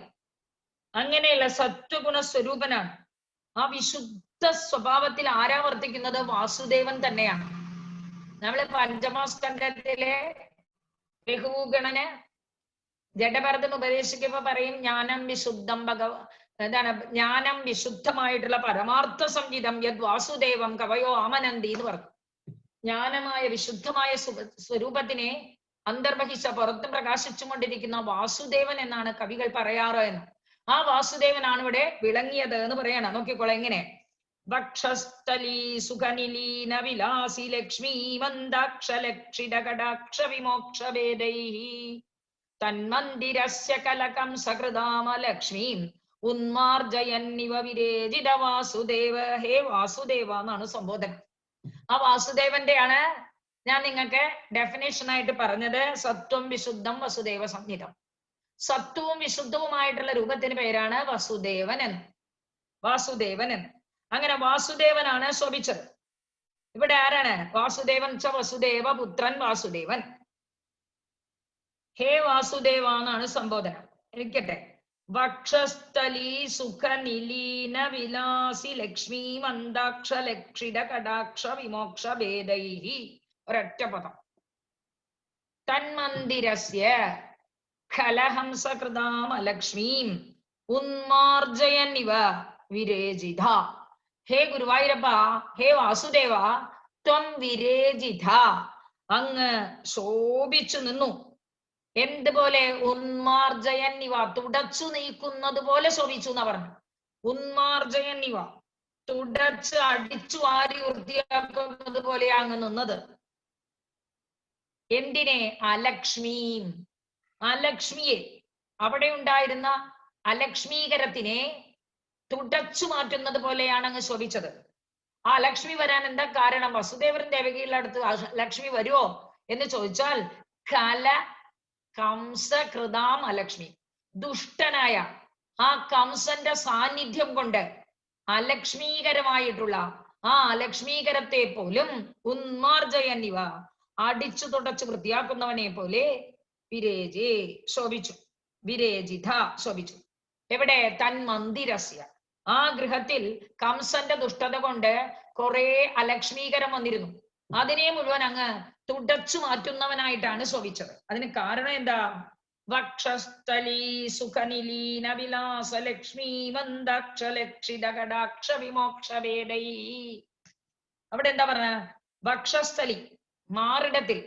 അങ്ങനെയുള്ള സത്വഗുണ സ്വരൂപനാണ്. ആ വിശുദ്ധ സ്വഭാവത്തിൽ ആരാ വർത്തിക്കുന്നത്? വാസുദേവൻ തന്നെയാണ്. നമ്മള് പഞ്ചമസ്കന്ധത്തിലെ ബഹുഗണന് ജഡഭരതൻ ഉപദേശിക്കുമ്പോ പറയും, ജ്ഞാനം വിശുദ്ധം എന്താണ്? ജ്ഞാനം വിശുദ്ധമായിട്ടുള്ള പരമാർത്ഥ സംഗീതം യദ് വാസുദേവം കവയോ ആമനന്തി എന്ന് പറഞ്ഞു. ജ്ഞാനമായ വിശുദ്ധമായ സ്വരൂപത്തിനെ അന്തർബഹിച്ച പുറത്തും പ്രകാശിച്ചുകൊണ്ടിരിക്കുന്ന വാസുദേവൻ എന്നാണ് കവികൾ പറയാറ് എന്ന്. ആ വാസുദേവനാണ് ഇവിടെ വിളങ്ങിയത് എന്ന് പറയണം. നോക്കിക്കോളെ എങ്ങനെ: വക്ഷസ്ഥലീ സുഖനിലീന വിലാസി ലക്ഷ്മീ മന്ദാക്ഷലക്ഷിത കടാക്ഷ വിമോക്ഷഭേദൈഃ തന്മന്ദിരസ്യ കലകം സകൃതാമ ലക്ഷ്മീം ഉന്മാർജയന്നിവ വിരേജിത വാസുദേവ. ഹേ വാസുദേവ എന്നാണ് സംബോധന. ആ വാസുദേവന്റെയാണ് ഞാൻ നിങ്ങൾക്ക് ഡെഫിനേഷൻ ആയിട്ട് പറഞ്ഞത്. സത്വം വിശുദ്ധം വസുദേവ സംഹിതം. സത്വവും വിശുദ്ധവുമായിട്ടുള്ള രൂപത്തിന് പേരാണ് വസുദേവൻ എന്ന്. വാസുദേവൻ എന്ന്. അങ്ങനെ വാസുദേവനാണ് ശോഭിച്ചത്. ഇവിടെ ആരാണ് വാസുദേവൻ? ച വസുദേവ പുത്രൻ വാസുദേവൻ. ഹേ വാസുദേവ എന്നാണ് സംബോധന. ഇരിക്കട്ടെ. വക്ഷസ്ഥലീ സുഖ നിലീന വിലാസി ലക്ഷ്മീ മന്ദാക്ഷ ലക്ഷിത കടാക്ഷ വിമോക്ഷ ഭേദൈഃ. ഒരൊറ്റ പദം. തന്മന്ദിരസ്യ ഖലഹംസകൃതാമ ലക്ഷ്മീം ഉന്മാർജയന്നിവ വിരേജിത. ഹേ ഗുരുവായൂരപ്പ, ഹേ വാസുദേവ, ത്വം വിരേജിത, അങ്ങ് ശോഭിച്ചു നിന്നു. എന്തുപോലെ? ഉന്മാർജയൻ ഇവ, തുടച്ചു നീക്കുന്നത് പോലെ ശോഭിച്ചു എന്നാ പറഞ്ഞു. ഉന്മാർജയൻ ഇവ, തുടച്ച് അടിച്ചു വാരി വൃത്തിയാക്കുന്നത് പോലെയാ അങ്ങ് നിന്നത്. എന്തിനെ? അലക്ഷ്മീം, അലക്ഷ്മിയെ, അവിടെ ഉണ്ടായിരുന്ന അലക്ഷ്മീകരത്തിനെ തുടച്ചു മാറ്റുന്നത് പോലെയാണ് അങ്ങ് ശോഭിച്ചത്. ആ ലക്ഷ്മി വരാൻ എന്താ കാരണം? വസുദേവൻ ദേവകിയുടെ അടുത്ത് ലക്ഷ്മി വരുമോ എന്ന് ചോദിച്ചാൽ, കല കംസകൃതാം അലക്ഷ്മി, ദുഷ്ടനായ ആ കംസന്റെ സാന്നിധ്യം കൊണ്ട് അലക്ഷ്മീകരമായിട്ടുള്ള ആ അലക്ഷ്മീകരത്തെ പോലും ഉന്മാർജയൻ ഇവ, അടിച്ചു തുടച്ച് വൃത്തിയാക്കുന്നവനെ പോലെ വിരേജേ ശോഭിച്ചു, വിരേജിത ശോഭിച്ചു. എവിടെ? തൻ മന്ദിരസ്യ, ആ ഗൃഹത്തിൽ കംസന്റെ ദുഷ്ടത കൊണ്ട് കുറെ അലക്ഷ്മീകരം വന്നിരുന്നു. അതിനെ മുഴുവൻ അങ്ങ് തുടച്ചു മാറ്റുന്നവനായിട്ടാണ് ശോഭിച്ചത്. അതിന് കാരണം എന്താ? വക്ഷസ്ഥലീ സുഖനിലീന വിലാസ ലക്ഷ്മീ മന്ദാക്ഷ ലക്ഷിത കടാക്ഷ വിമോക്ഷ വേദൈ. അവിടെ എന്താ പറഞ്ഞ? വക്ഷസ്ഥലി, മാറിടത്തിൽ.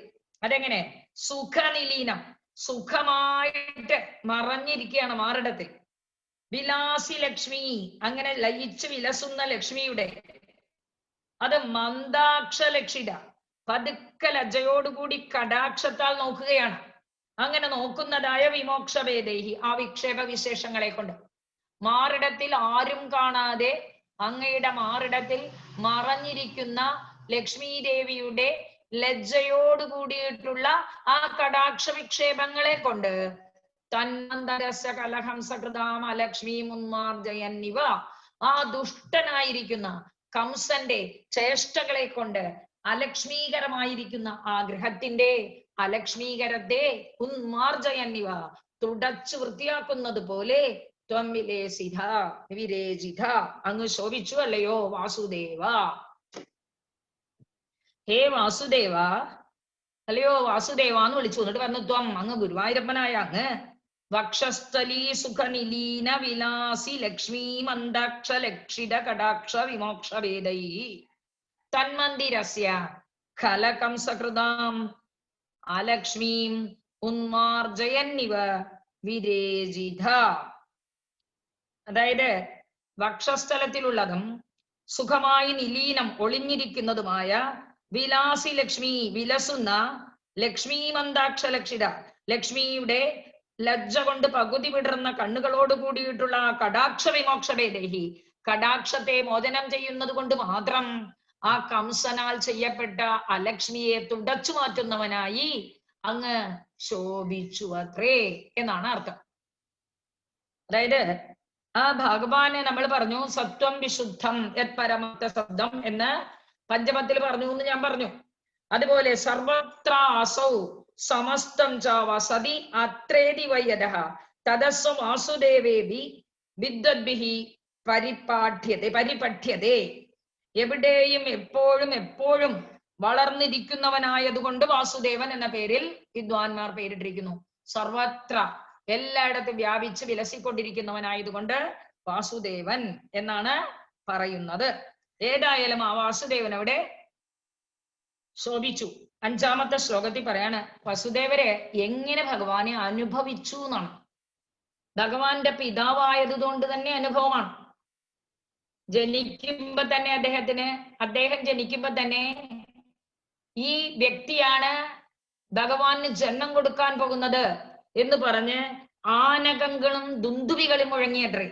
അതെങ്ങനെ? സുഖനിലീനം, സുഖമായിട്ട് മറഞ്ഞിരിക്കുകയാണ് മാറിടത്തിൽ. വിലാസി ലക്ഷ്മി, അങ്ങനെ ലയിച്ച് വിലസുന്ന ലക്ഷ്മിയുടെ, അത് മന്ദാക്ഷ ലക്ഷിത, പതുക്കെ ലജ്ജയോടുകൂടി കടാക്ഷത്താൽ നോക്കുകയാണ്. അങ്ങനെ നോക്കുന്നതായ വിമോക്ഷവേദേഹി, ആ വിക്ഷേപ വിശേഷങ്ങളെ കൊണ്ട് മാറിടത്തിൽ ആരും കാണാതെ അങ്ങയുടെ മാറിടത്തിൽ മറഞ്ഞിരിക്കുന്ന ലക്ഷ്മി ദേവിയുടെ ലജ്ജയോട് കൂടിയിട്ടുള്ള ആ കടാക്ഷ വിക്ഷേപങ്ങളെ കൊണ്ട് തന്മന്ദരസ കലഹംസകൃതാം അലക്ഷ്മി മുന്മാർജയന്നിവ, ആ ദുഷ്ടനായിരിക്കുന്ന കംസന്റെ ചേഷ്ടകളെ കൊണ്ട് അലക്ഷ്മീകരമായിരിക്കുന്ന ആ ഗൃഹത്തിന്റെ അലക്ഷ്മീകരത്തെ ഉന്മാർജയന്നിവ, തുടച്ചു വൃത്തിയാക്കുന്നത് പോലെ ത്വം വിലേസിത വിരേജിത, അങ്ങ് ശോഭിച്ചു അല്ലയോ വാസുദേവ. ഹേ വാസുദേവ, അല്ലയോ വാസുദേവ എന്ന് വിളിച്ചു. എന്നിട്ട് പറഞ്ഞു, ത്വം, അങ്ങ് ഗുരുവായൂരപ്പനായ അങ്ങ് വക്ഷസ്ഥലീ സുഖനിലീന വിലാസി ലക്ഷ്മീ മന്ദാക്ഷ ലക്ഷിത കടാക്ഷ വിമോക്ഷ വേദൈ തന്മന്ദിരസ്യ ഖലകംസകൃതാം അലക്ഷ്മീം ഉന്മാർജയന്നിവ വിരേജിത. അതായത് വക്ഷസ്ഥലത്തിലുള്ളതും സുഖമായി നിലീനം ഒളിഞ്ഞിരിക്കുന്നതുമായ വിലാസി ലക്ഷ്മി, വിലസുന്ന ലക്ഷ്മീ മന്ദാക്ഷ ലക്ഷിത, ലക്ഷ്മിയുടെ ലജ്ജ കൊണ്ട് പകുതി വിടർന്ന കണ്ണുകളോട് കൂടിയിട്ടുള്ള കടാക്ഷ വിമോക്ഷ വേദേഹി, കടാക്ഷത്തെ മോചനം ചെയ്യുന്നത് കൊണ്ട് മാത്രം ആ കംസനാൽ ചെയ്യപ്പെട്ട അലക്ഷ്മിയെ തുടച്ചു മാറ്റുന്നവനായി അങ്ങ് ശോഭിച്ചു അത്രേ എന്നാണ് അർത്ഥം. അതായത് ആ ഭഗവാനെ നമ്മൾ പറഞ്ഞു സത്വം വിശുദ്ധം യത് പരമാർത്ഥ ശബ്ദം എന്ന് പഞ്ചമത്തിൽ പറഞ്ഞു എന്ന് ഞാൻ പറഞ്ഞു. അതുപോലെ സർവത്ര അസൗ സമസ്തം ച വസതി അത്രേതി വയ്യതഃ തദസ്വ വാസുദേവേബി വിദ്വദ്ഭിഹി പരിപഠ്യതേ. എവിടെയും എപ്പോഴും എപ്പോഴും വളർന്നിരിക്കുന്നവനായതുകൊണ്ട് വാസുദേവൻ എന്ന പേരിൽ വിദ്വാൻമാർ പേരിട്ടിരിക്കുന്നു. സർവത്ര, എല്ലായിടത്തും വ്യാപിച്ച് വിലസിക്കൊണ്ടിരിക്കുന്നവനായതുകൊണ്ട് വാസുദേവൻ എന്നാണ് പറയുന്നത്. ഏതായാലും ആ വാസുദേവൻ അവിടെ ശോഭിച്ചു. അഞ്ചാമത്തെ ശ്ലോകത്തിൽ പറയാണ് വസുദേവരെ എങ്ങനെ ഭഗവാനെ അനുഭവിച്ചു എന്നാണ്. ഭഗവാന്റെ പിതാവായത് കൊണ്ട് തന്നെ അനുഭവമാണ്. ജനിക്കുമ്പോ തന്നെ അദ്ദേഹം ജനിക്കുമ്പോ തന്നെ ഈ വ്യക്തിയാണ് ഭഗവാന് ജന്മം കൊടുക്കാൻ പോകുന്നത് എന്ന് പറഞ്ഞ് ആനകങ്ങളും ദുന്ദുബികളും മുഴങ്ങിയത്രേ.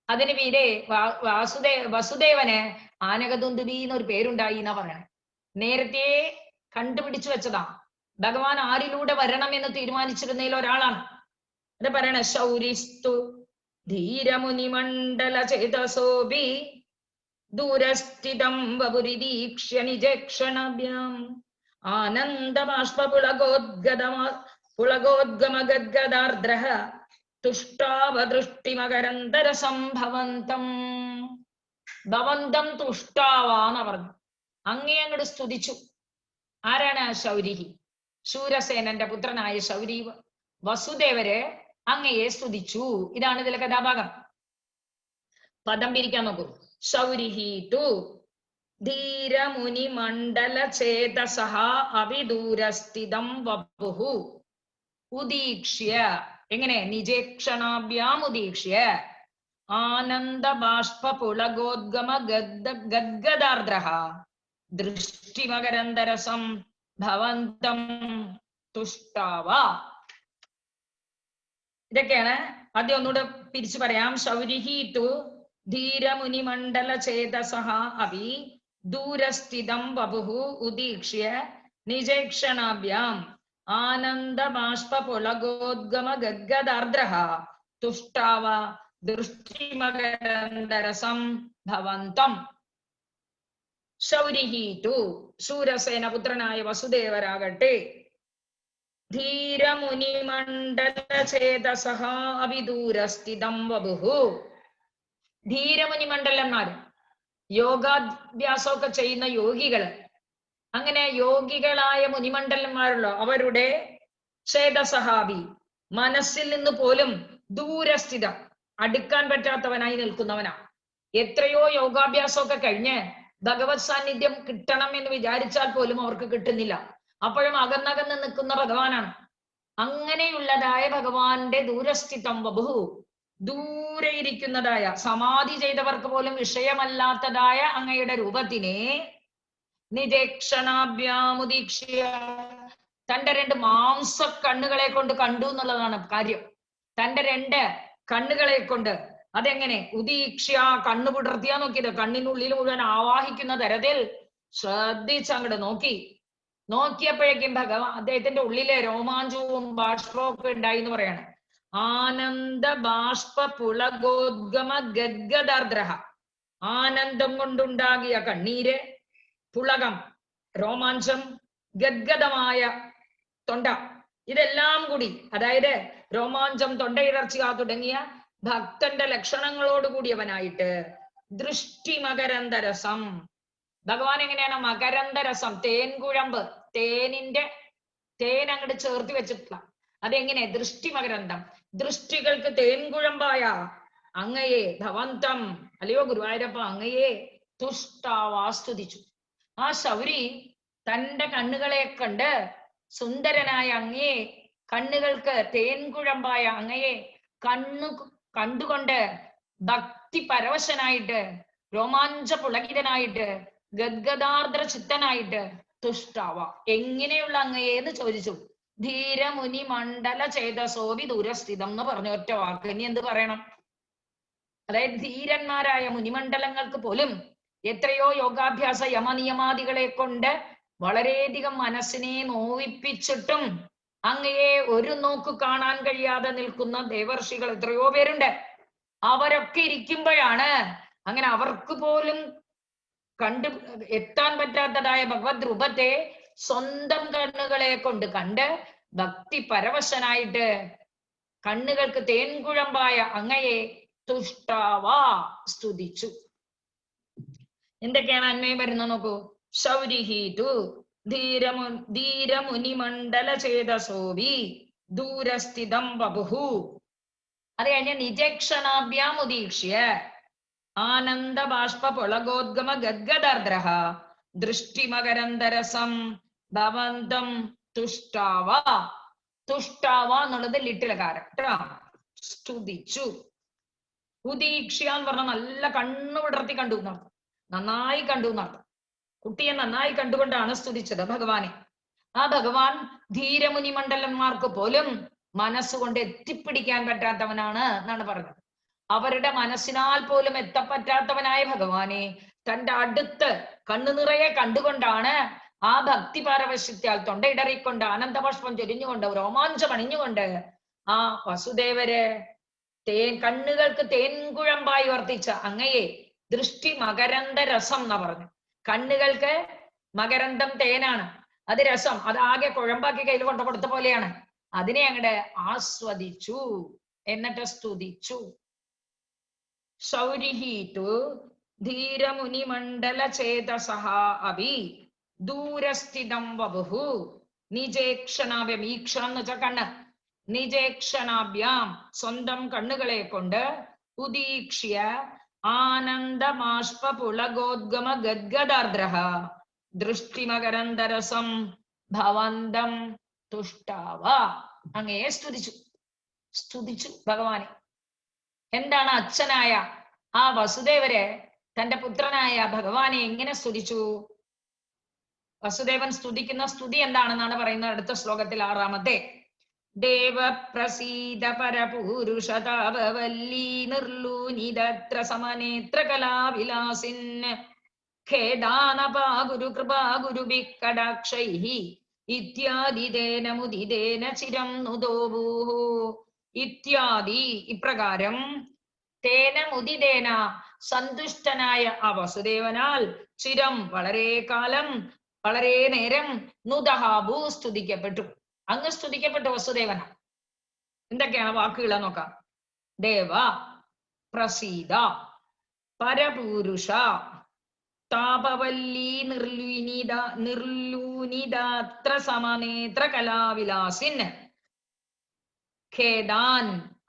അതിന് പേര് വസുദേവന് ആനകദുന്ദുബി എന്നൊരു പേരുണ്ടായി എന്നാ പറയണേ. നേരത്തെ കണ്ടുപിടിച്ചു വെച്ചതാ. ഭഗവാൻ ആരിലൂടെ വരണം എന്ന് തീരുമാനിച്ചിരുന്നതിൽ ഒരാളാണ്. അത് പറയണ ശൗരിസ്തു ധീരമുനിമണ്ഡല ചേതസോപി ദൂരസ്ഥിതം വപുരിദീക്ഷ്യ നിജക്ഷണഭ്യാം ആനന്ദബാഷ്പുളഗോദ്ഗമഗദ്ഗദാർദ്രഃ തുഷ്ടാവദൃഷ്ടിമകരന്തര സംഭവന്തം. ഭവന്തം തുഷ്ടാവാന്ന് പറഞ്ഞു. അങ്ങേ അങ്ങോട്ട് സ്തുതിച്ചു. ആരാണ്? ശൗരിഹി, ശൂരസേനന്റെ പുത്രനായ ശൗരി വസുദേവര് അങ്ങയെ സ്തുതിച്ചു. ഇതാണ് ഇതിലെ കഥാഭാഗം. പദം പിരിക്കാൻ നോക്കൂ. ശൗരിഹി തു ധീരമുനി മണ്ഡല ചേതസഃ അവിദൂരസ്ഥിതം വപുഃ ഉദീക്ഷ്യ. എങ്ങനെ? നിജേക്ഷണാഭ്യാം ഉദീക്ഷ്യ ആനന്ദ ബാഷ്പ പുളഗോദ്ഗമ ഗദ്ഗദാർദ്രഃ ദൃഷ്ടിമകരന്തരസം ഭവന്തം തുഷ്ടാവ. ഇതൊക്കെയാണ്. ആദ്യം ഒന്നുകൂടെ തിരിച്ചു പറയാം. ശൗരിഹി തു ധീരമുനിമണ്ഡല ചേതസഃ അപി ദൂരസ്ഥിതം വപുഃ ഉദീക്ഷ്യ നിജേക്ഷണാഭ്യാം ആനന്ദ ബാഷ്പ പുളഗോദ്ഗമ ഗദ്ഗദാർദ്രഃ തുഷ്ടാവ ദൃഷ്ടിമകരന്തരസം ഭവന്തം. ശൗരിഹി തു ശൂരസേന പുത്രനായ വസുദേവരാകട്ടെ ധീരമുനിമണ്ഡല ചേതസഃ അവിദൂരസ്ഥിതം വപുഃ. ധീരമുനിമണ്ഡലന്മാര്, യോഗാഭ്യാസമൊക്കെ ചെയ്യുന്ന യോഗികള്, അങ്ങനെ യോഗികളായ മുനിമണ്ഡലന്മാരുള്ള അവരുടെ ചേതസഹാബി മനസ്സിൽ നിന്ന് പോലും ദൂരസ്ഥിതം, അടുക്കാൻ പറ്റാത്തവനായി നിൽക്കുന്നവനാണ്. എത്രയോ യോഗാഭ്യാസമൊക്കെ കഴിഞ്ഞ് ഭഗവത് സാന്നിധ്യം കിട്ടണം എന്ന് വിചാരിച്ചാൽ പോലും അവർക്ക് കിട്ടുന്നില്ല. അപ്പോഴും അകന്നകന്ന് നിൽക്കുന്ന ഭഗവാനാണ്. അങ്ങനെയുള്ളതായ ഭഗവാന്റെ ദൂരസ്ഥിതം വപുഃ, ദൂരെ ഇരിക്കുന്നതായ സമാധി ചെയ്തവർക്ക് പോലും വിഷയമല്ലാത്തതായ അങ്ങയുടെ രൂപത്തിനെ നിജേക്ഷണാഭ്യാമുദീക്ഷ്യ, തന്റെ രണ്ട് മാംസ കണ്ണുകളെ കൊണ്ട് കണ്ടു എന്നുള്ളതാണ് കാര്യം. തന്റെ രണ്ട് കണ്ണുകളെ കൊണ്ട്. അതെങ്ങനെ? ഉദീക്ഷ്യ, കണ്ണു പുടർത്തിയാ നോക്കിയത്, കണ്ണിനുള്ളിൽ മുഴുവൻ ആവാഹിക്കുന്ന തരത്തിൽ ശ്രദ്ധിച്ചങ്ങോട്ട് നോക്കിയപ്പോഴേക്കും ഭഗവാൻ അദ്ദേഹത്തിന്റെ ഉള്ളിലെ രോമാഞ്ചവും ബാഷ്പവും ഒക്കെ ഉണ്ടായി എന്ന് പറയാണ്. ആനന്ദ ബാഷ്പ പുളഗോദ്ഗമ ഗദ്ഗദാർദ്രഃ, ആനന്ദം കൊണ്ടുണ്ടാകിയ കണ്ണീര്, പുളകം രോമാഞ്ചം, ഗദ്ഗദമായ തൊണ്ട, ഇതെല്ലാം കൂടി, അതായത് രോമാഞ്ചം, തൊണ്ടയിടർച്ച തുടങ്ങിയ ഭക്തന്റെ ലക്ഷണങ്ങളോട് കൂടിയവനായിട്ട് ദൃഷ്ടി മകരന്തരസം. ഭഗവാൻ എങ്ങനെയാണ്? മകരന്തരസം, തേൻകുഴമ്പ്, തേൻ അങ്ങോട്ട് ചേർത്ത് വെച്ചിട്ടില്ല. അതെങ്ങനെ? ദൃഷ്ടി മകരന്തം, ദൃഷ്ടികൾക്ക് തേൻകുഴമ്പായ അങ്ങയെ ഭവന്തം, അല്ലയോ ഗുരുവായൂരപ്പ, അങ്ങയെ തുഷ്ടാവാ, സ്തുതിച്ചു. ആ ശൗരി തന്റെ കണ്ണുകളെ കണ്ട് സുന്ദരനായ അങ്ങയെ, കണ്ണുകൾക്ക് തേൻകുഴമ്പായ അങ്ങയെ കണ്ടുകൊണ്ട് ഭക്തി പരവശനായിട്ട്, രോമാഞ്ച പുളകിതനായിട്ട്, ഗദ്ഗദാർദ്ര ചിത്തനായിട്ട് തുഷ്ടാവ, എങ്ങനെയുള്ള അങ്ങയെ എന്ന് ചോദിച്ചു. ധീരമുനി മണ്ഡല ചേതസോപി ദൂരസ്ഥിതം എന്ന് പറഞ്ഞ ഒറ്റ വാക്ക്. ഇനി എന്ത് പറയണം? അതായത് ധീരന്മാരായ മുനിമണ്ഡലങ്ങൾക്ക് പോലും എത്രയോ യോഗാഭ്യാസ യമനിയമാദികളെ കൊണ്ട് വളരെയധികം മനസ്സിനെ നോവിപ്പിച്ചിട്ടും അങ്ങയെ ഒരു നോക്ക് കാണാൻ കഴിയാതെ നിൽക്കുന്ന ദേവർഷികൾ എത്രയോ പേരുണ്ട്. അവരൊക്കെ ഇരിക്കുമ്പോഴാണ് അങ്ങനെ അവർക്ക് പോലും എത്താൻ പറ്റാത്തതായ ഭഗവത് രൂപത്തെ സ്വന്തം കണ്ണുകളെ കൊണ്ട് കണ്ട് ഭക്തി പരവശനായിട്ട് കണ്ണുകൾക്ക് തേൻകുഴമ്പായ അങ്ങയെ തുഷ്ടാവാ, സ്തുതിച്ചു. എന്തൊക്കെയാണ് അന്വയം വരുന്നത് നോക്കൂ. ശൗരിഹി തു ധീരമുനിമണ്ഡല ചേതസോവി ദൂരസ്ഥിതം വപുഃ. അത് കഴിഞ്ഞ നിജേക്ഷണാഭ്യാം ഉദീക്ഷ്യ ആനന്ദ ബാഷ്പ പുളഗോദ്ഗമ ഗദ്ഗദാർദ്രഃ ദൃഷ്ടിമകരന്തരസം ഭവന്തം തുഷ്ടാവ. തുഷ്ടാവ എന്നുള്ളത് ലിട്ടിലകാരം കേട്ടോ. സ്തുതിച്ചു. ഉദീക്ഷ്യ എന്ന് പറഞ്ഞാൽ നല്ല കണ്ണു വിടർത്തി കണ്ടു എന്നർത്ഥം, നന്നായി കണ്ടു എന്നർത്ഥം. കുട്ടിയെ നന്നായി കണ്ടുകൊണ്ടാണ് സ്തുതിച്ചത് ഭഗവാനെ. ആ ഭഗവാൻ ധീരമുനി മണ്ഡലന്മാർക്ക് പോലും മനസ്സുകൊണ്ട് എത്തിപ്പിടിക്കാൻ പറ്റാത്തവനാണ് എന്നാണ് പറഞ്ഞത്. അവരുടെ മനസ്സിനാൽ പോലും എത്തപ്പറ്റാത്തവനായ ഭഗവാനെ തന്റെ അടുത്ത് കണ്ണു നിറയെ കണ്ടുകൊണ്ടാണ് ആ ഭക്തി പാരവശ്യത്താൽ തൊണ്ടയിടറിക്കൊണ്ട് ആനന്ദബാഷ്പം ചൊരിഞ്ഞുകൊണ്ട് രോമാഞ്ചം അണിഞ്ഞുകൊണ്ട് ആ വസുദേവര് കണ്ണുകൾക്ക് തേൻകുഴമ്പായി വർത്തിച്ച അങ്ങയെ ദൃഷ്ടി മകരന്ദ രസം എന്നാ പറഞ്ഞു. കണ്ണുകൾക്ക് മകരന്തം തേനാണ്, അത് രസം, അത് ആകെ കുഴമ്പാക്കി കയ്യിൽ കൊണ്ടു കൊടുത്ത പോലെയാണ്. അതിനെ അങ്ങടെ ആസ്വദിച്ചു, എന്നിട്ട് സ്തുതിച്ചു. ശൗരിഹി തു ധീരമുനി മണ്ഡല ചേതസഃ അഭി ദൂരസ്ഥിതം വപുഃ നിജേക്ഷണാഭ്യം. ഈക്ഷണം എന്ന് വെച്ചാൽ കണ്ണ്. നിജേക്ഷണാഭ്യാം സ്വന്തം കണ്ണുകളെ കൊണ്ട് ഉദീക്ഷ്യ ആനന്ദമാഷ്പ പുളഗോദ്ഗമ ഗദ്ഗദാർദ്രഃ ദൃഷ്ടിമകരന്തരസം ഭവന്തം തുഷ്ടാവ. അങ്ങയെ സ്തുതിച്ചു ഭഗവാനെ. എന്താണ് അച്ഛനായ ആ വസുദേവര് തന്റെ പുത്രനായ ഭഗവാനെ എങ്ങനെ സ്തുതിച്ചു? വസുദേവൻ സ്തുതിക്കുന്ന സ്തുതി എന്താണെന്നാണ് പറയുന്നത് അടുത്ത ശ്ലോകത്തിൽ, 6-ാമത്തെ. ദേവ പ്രസീദ പരപൂരുഷതാപവല്ലീ നിർലൂനിദത്ര സമനേത്ര കലാവിലാസിൻ ഖേദാനപാ ഗുരു കൃപാ ഗുരുഭിക്കടാക്ഷൈഃ ഇത്യാദിതേന മുദിതേന ചിരം നുദോഭൂഃ. ഇത്യാദി ഇപ്രകാരം, തേന മുദിതേന സന്തുഷ്ടനായ ആ വസുദേവനാൽ, ചിരം വളരെ കാലം, വളരെ നേരം, നുദഹാഭൂ സ്തുതിക്കപ്പെട്ടു. അങ്ങ് സ്തുതിക്കപ്പെട്ടു വസുദേവന. എന്തൊക്കെയാണ് വാക്കുകൾ നോക്കാം. ദേവ പ്രസീദ പരപൂരുഷ താപവല്ലീ നിർലൂനിദാത്ര സമനേത്ര കലാവിലാസിൻ ഖേദാൻ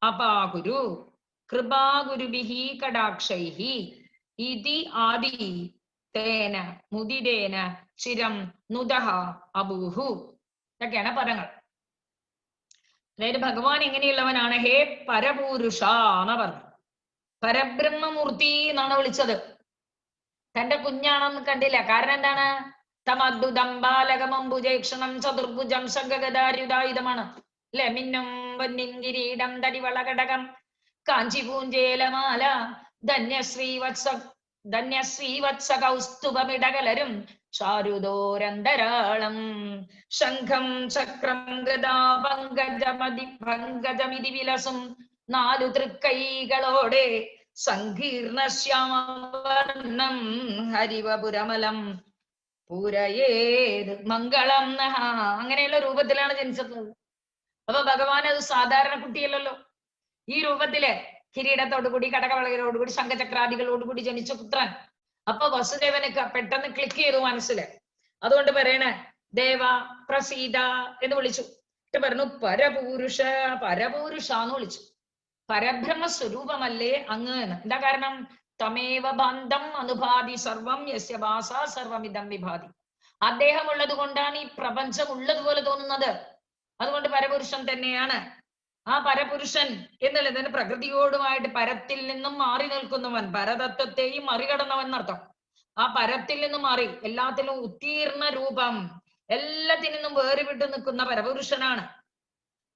അപാകുരു കൃപാഗുരുഭിഃ കടാക്ഷൈഃ ഇതി ആദി തേന മുദിതേന ചിരം നുദഃ അഭൂഹു. ഇതൊക്കെയാണ് പദങ്ങൾ. അതായത് ഭഗവാൻ എങ്ങനെയുള്ളവനാണ്? ഹേ പരപൂരുഷ എന്നാ പറഞ്ഞു. പരബ്രഹ്മമൂർത്തി എന്നാണ് വിളിച്ചത്. തന്റെ കുഞ്ഞാണെന്ന് കണ്ടില്ല. കാരണം എന്താണ്? തമദ്ഭുതം ബാലകമംബുജേക്ഷണം ചതുർഭുജം ശംഖഗദാരുധായുധമാണ് അല്ലെ. മിന്നും വന്നിൻ കിരീടം തടിവളകടകം കാഞ്ചിപൂഞ്ചേലമാല ധന്യശ്രീവത്സ കൗസ്തുഭമിടകലരും ചാരുദോരന്തരാളം ശംഖം ചക്രം ഗദാ പങ്കജമിതി വിലസും 4 തൃക്കൈകളോടെ സങ്കീർണ ശ്യാമവർണം ഹരിവപുരമലം പൂരയേത് മംഗളം നഹ. അങ്ങനെയുള്ള രൂപത്തിലാണ് ജനിച്ചിട്ടുള്ളത്. അപ്പൊ ഭഗവാൻ അത് സാധാരണ കുട്ടിയല്ലല്ലോ. ഈ രൂപത്തില് കിരീടത്തോടുകൂടി കടകവളകളോടുകൂടി ശംഖചക്രാദികളോടുകൂടി ജനിച്ച പുത്രൻ. അപ്പൊ വസുദേവന് പെട്ടെന്ന് ക്ലിക്ക് ചെയ്തു മനസ്സില്. അതുകൊണ്ട് പറയണ ദേവ പ്രസീത എന്ന് വിളിച്ചു. പറഞ്ഞു പരപൂരുഷ എന്ന് വിളിച്ചു. പരബ്രഹ്മ സ്വരൂപമല്ലേ അങ്ങ് എന്ന്. എന്താ കാരണം? തമേവ ബന്ധം അനുഭാതി സർവം യസ്യ ഭാസ സർവമിദം വിഭാതി. അദ്ദേഹം ഉള്ളത് കൊണ്ടാണ് ഈ പ്രപഞ്ചം ഉള്ളതുപോലെ തോന്നുന്നത്. അതുകൊണ്ട് പരപുരുഷൻ തന്നെയാണ്. ആ പരപുരുഷൻ എന്നുള്ളതിന് പ്രകൃതിയോടുമായിട്ട് പരത്തിൽ നിന്നും മാറി നിൽക്കുന്നവൻ, പരതത്വത്തെയും മറികടന്നവൻ എന്നർത്ഥം. ആ പരത്തിൽ നിന്നും മാറി എല്ലാത്തിലും ഉത്തീർണ രൂപം, എല്ലാത്തിൽ നിന്നും വേറിവിട്ട് നിൽക്കുന്ന പരപുരുഷനാണ്.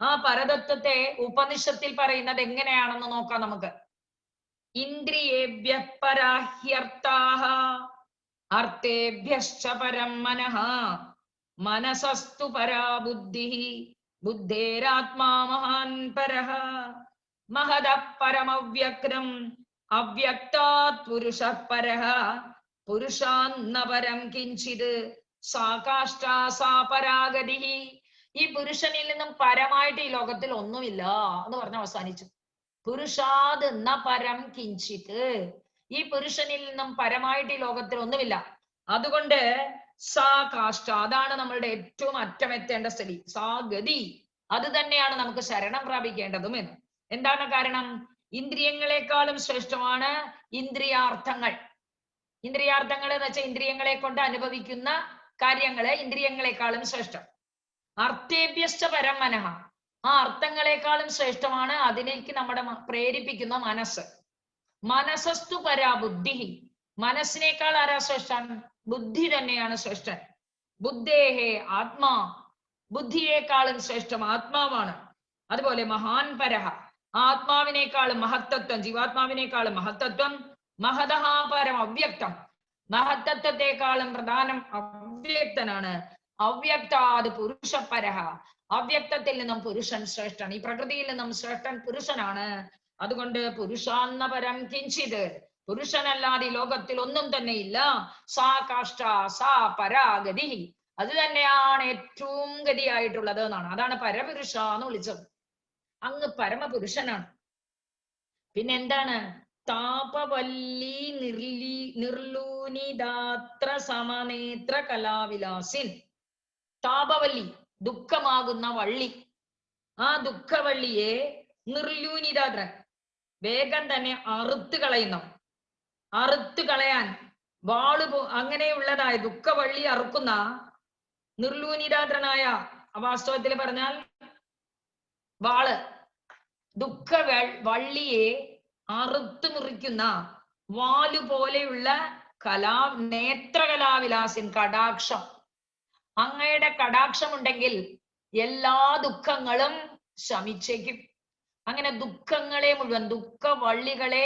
ആ പരതത്വത്തെ ഉപനിഷത്തിൽ പറയുന്നത് എങ്ങനെയാണെന്ന് നോക്കാം നമുക്ക്. ഇന്ദ്രിയേഭ്യഃ പരാഹ്യർത്ഥാഃ അർത്ഥേഭ്യശ്ച പരം മനഃ മനസസ്തു പരാ ബുദ്ധിഃ ബുദ്ധേരാത്മാ മഹാൻ പരഃ മഹദഃ പരമവ്യക്തം അവ്യക്താത് പുരുഷഃ പരഃ പുരുഷാന്ന പരം കിഞ്ചിത് സാ കാഷ്ഠാ സാ പരാഗതിഃ. ഈ പുരുഷനിൽ നിന്നും പരമായിട്ട് ഈ ലോകത്തിൽ ഒന്നുമില്ല എന്ന് പറഞ്ഞ് അവസാനിച്ചു. പുരുഷാത് ന പരം കിഞ്ചിത്. ഈ പുരുഷനിൽ നിന്നും പരമായിട്ട് ഈ ലോകത്തിൽ ഒന്നുമില്ല. അതുകൊണ്ട് സാ കാഷ്ഠ, അതാണ് നമ്മളുടെ ഏറ്റവും അറ്റമെത്തേണ്ട സ്ഥിതി. സാ ഗതി, അത് തന്നെയാണ് നമുക്ക് ശരണം പ്രാപിക്കേണ്ടതും എന്ന്. എന്താണ് കാരണം? ഇന്ദ്രിയങ്ങളെക്കാളും ശ്രേഷ്ഠമാണ് ഇന്ദ്രിയാർത്ഥങ്ങൾ. ഇന്ദ്രിയാർത്ഥങ്ങൾ എന്ന് വെച്ചാൽ ഇന്ദ്രിയങ്ങളെ കൊണ്ട് അനുഭവിക്കുന്ന കാര്യങ്ങള് ഇന്ദ്രിയങ്ങളെക്കാളും ശ്രേഷ്ഠം. അർത്ഥേഭ്യശ്ച പരം മനഃ, ആ അർത്ഥങ്ങളെക്കാളും ശ്രേഷ്ഠമാണ് അതിലേക്ക് നമ്മുടെ പ്രേരിപ്പിക്കുന്ന മനസ്സ്. മനസ്സസ്തു പരാ ബുദ്ധി, മനസ്സിനേക്കാൾ ആരാ ശ്രേഷ്ഠൻ? ബുദ്ധി തന്നെയാണ് ശ്രേഷ്ഠൻ. ബുദ്ധേഹേ ആത്മാ, ബുദ്ധിയേക്കാളും ശ്രേഷ്ഠം ആത്മാവാണ്. അതുപോലെ മഹാൻ പരഹ, ആത്മാവിനേക്കാളും മഹത്തത്വം, ജീവാത്മാവിനേക്കാളും മഹത്തത്വം. മഹതഃ പരം അവ്യക്തം, മഹത്തത്വത്തെക്കാളും പ്രധാനം അവ്യക്തനാണ്. അവ്യക്താത് പുരുഷപരഹ, അവ്യക്തത്തിൽ നിന്നും പുരുഷൻ ശ്രേഷ്ഠൻ. ഈ പ്രകൃതിയിൽ നിന്നും ശ്രേഷ്ഠൻ പുരുഷനാണ്. അതുകൊണ്ട് പുരുഷാന്ന പരം കിഞ്ചിത്, പുരുഷനല്ലാതെ ലോകത്തിൽ ഒന്നും തന്നെ ഇല്ല. സാ കാഷ്ഠ സാ പരാഗതി, അത് തന്നെയാണ് ഏറ്റവും ഗതിയായിട്ടുള്ളത് എന്നാണ്. അതാണ് പരപുരുഷ എന്ന് വിളിച്ചത്. അങ്ങ് പരമപുരുഷനാണ്. പിന്നെന്താണ്? താപവല്ലി നിർലൂനിദാത്ര സമനേത്ര കലാവിലാസിൻ. താപവല്ലി, ദുഃഖമാകുന്ന വള്ളി. ആ ദുഃഖവള്ളിയെ നിർലൂനിദാത്ര, വേഗം തന്നെ അറുത്ത് കളയുന്നു. അറുത്ത് കളയാൻ അങ്ങനെയുള്ളതായ ദുഃഖവള്ളി അറുക്കുന്ന നിർലൂനിരാദ്രനായ, വാസ്തവത്തിൽ പറഞ്ഞാൽ വാള്, ദുഃഖ വള്ളിയെ അറുത്ത് മുറിക്കുന്ന വാലു പോലെയുള്ള നേത്രകലാവിലാസിൻ കടാക്ഷം. അങ്ങയുടെ കടാക്ഷം ഉണ്ടെങ്കിൽ എല്ലാ ദുഃഖങ്ങളും ശമിച്ചേക്കും. അങ്ങനെ ദുഃഖങ്ങളെ മുഴുവൻ, ദുഃഖവള്ളികളെ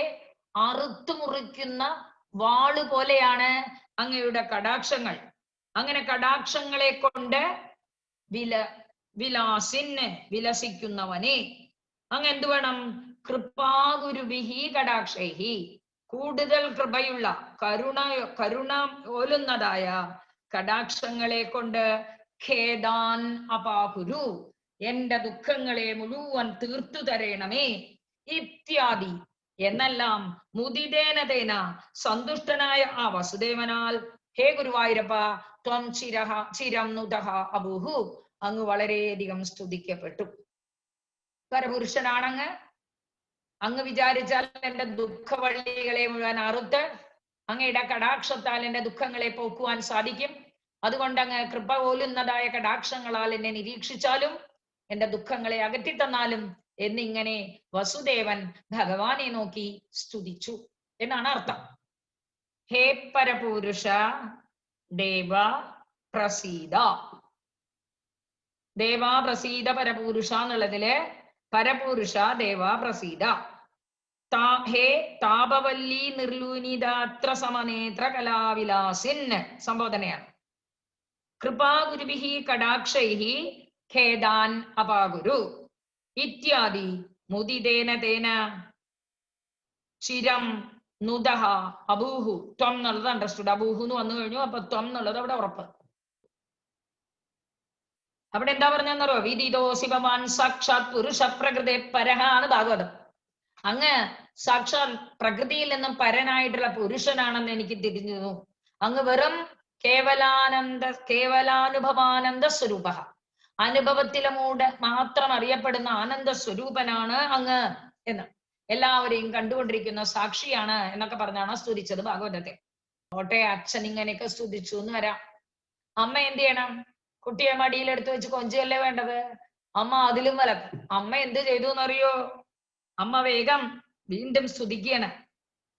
അറുത്തു മുറിക്കുന്ന വാള് പോലെയാണ് അങ്ങയുടെ കടാക്ഷങ്ങൾ. അങ്ങനെ കടാക്ഷങ്ങളെ കൊണ്ട് വിലസിക്കുന്നവനെ അങ്ങ് എന്തു വേണം? കൃപാഗുരുവിഹി കടാക്ഷൈഹി, കൂടുതൽ കൃപയുള്ള കരുണ ഓലുന്നതായ കടാക്ഷങ്ങളെ കൊണ്ട് ഖേദാൻ അപാകുരു, എന്റെ ദുഃഖങ്ങളെ മുഴുവൻ തീർത്തു തരേണമേ. ഇത്യാദി എന്നെല്ലാം മുദിതേനതേന, സന്തുഷ്ടനായ ആ വസുദേവനാൽ, ഹേ ഗുരുവായൂരപ്പ ത്വം ചിരം നുതഃ അബൂഹു, അങ്ങ് വളരെയധികം സ്തുതിക്കപ്പെട്ടു. പരപുരുഷനാണങ്ങ്. അങ്ങ് വിചാരിച്ചാൽ എന്റെ ദുഃഖവള്ളികളെ മുഴുവൻ അറുത്ത് അങ്ങയുടെ കടാക്ഷത്താൽ എന്റെ ദുഃഖങ്ങളെ പോക്കുവാൻ സാധിക്കും. അതുകൊണ്ട് അങ്ങ് കൃപ പോലുന്നതായ കടാക്ഷങ്ങളാൽ എന്നെ നിരീക്ഷിച്ചാലും എന്റെ ദുഃഖങ്ങളെ അകറ്റിത്തന്നാലും എന്നിങ്ങനെ വസുദേവൻ ഭഗവാനെ നോക്കി സ്തുതിച്ചു എന്നാണ് അർത്ഥം. ഹേ പരപുരുഷ ദേവ പ്രസീദ. ദേവ പ്രസീദ പരപുരുഷ എന്നുള്ളതില് പരപുരുഷ ദേവ പ്രസീദ. ഹേ താപവല്ലി നിർലൂനിതാത്ര സമനേത്ര കലാവിലാസിൻ സംബോധനയാണ്. കൃപാഗുരുഭിഹി കടാക്ഷൈഹി ഖേദാൻ അപാഗുരു ഇത്യാദി മുദിതേന തേന ചിരം നുദഹ അബൂഹു. ത്വം എന്നുള്ളത് അണ്ടർസ്റ്റുഡ്. അബൂഹു എന്ന് വന്നു കഴിഞ്ഞു. അപ്പൊ ത്വം എന്നുള്ളത് അവിടെ ഉറപ്പ്. അവിടെ എന്താ പറഞ്ഞോ? വിദിതോ ശിവമാൻ സാക്ഷാത് പുരുഷ പ്രകൃതി പരഹ ആണ് ഭാഗവതം. അങ്ങ് സാക്ഷാൽ പ്രകൃതിയിൽ നിന്നും പരനായിട്ടുള്ള പുരുഷനാണെന്ന് എനിക്ക് തിരിഞ്ഞു. അങ്ങ് വെറും കേവലാനുഭവാനന്ദ സ്വരൂപ, അനുഭവത്തിലെ മാത്രം അറിയപ്പെടുന്ന ആനന്ദ സ്വരൂപനാണ് അങ്ങ് എന്ന്, എല്ലാവരെയും കണ്ടുകൊണ്ടിരിക്കുന്ന സാക്ഷിയാണ് എന്നൊക്കെ പറഞ്ഞാണ് സ്തുതിച്ചത് ഭാഗവതത്തെ. ഓട്ടെ, അച്ഛൻ ഇങ്ങനെയൊക്കെ സ്തുതിച്ചു എന്ന് വരാം. അമ്മ എന്ത് ചെയ്യണം? കുട്ടിയെ മടിയിലെടുത്ത് വെച്ച് കൊഞ്ചുകല്ലേ വേണ്ടത്. അമ്മ അതിലും വലക്കും. അമ്മ എന്ത് ചെയ്തു എന്നറിയോ? അമ്മ വേഗം വീണ്ടും സ്തുതിക്കുകയാണ്.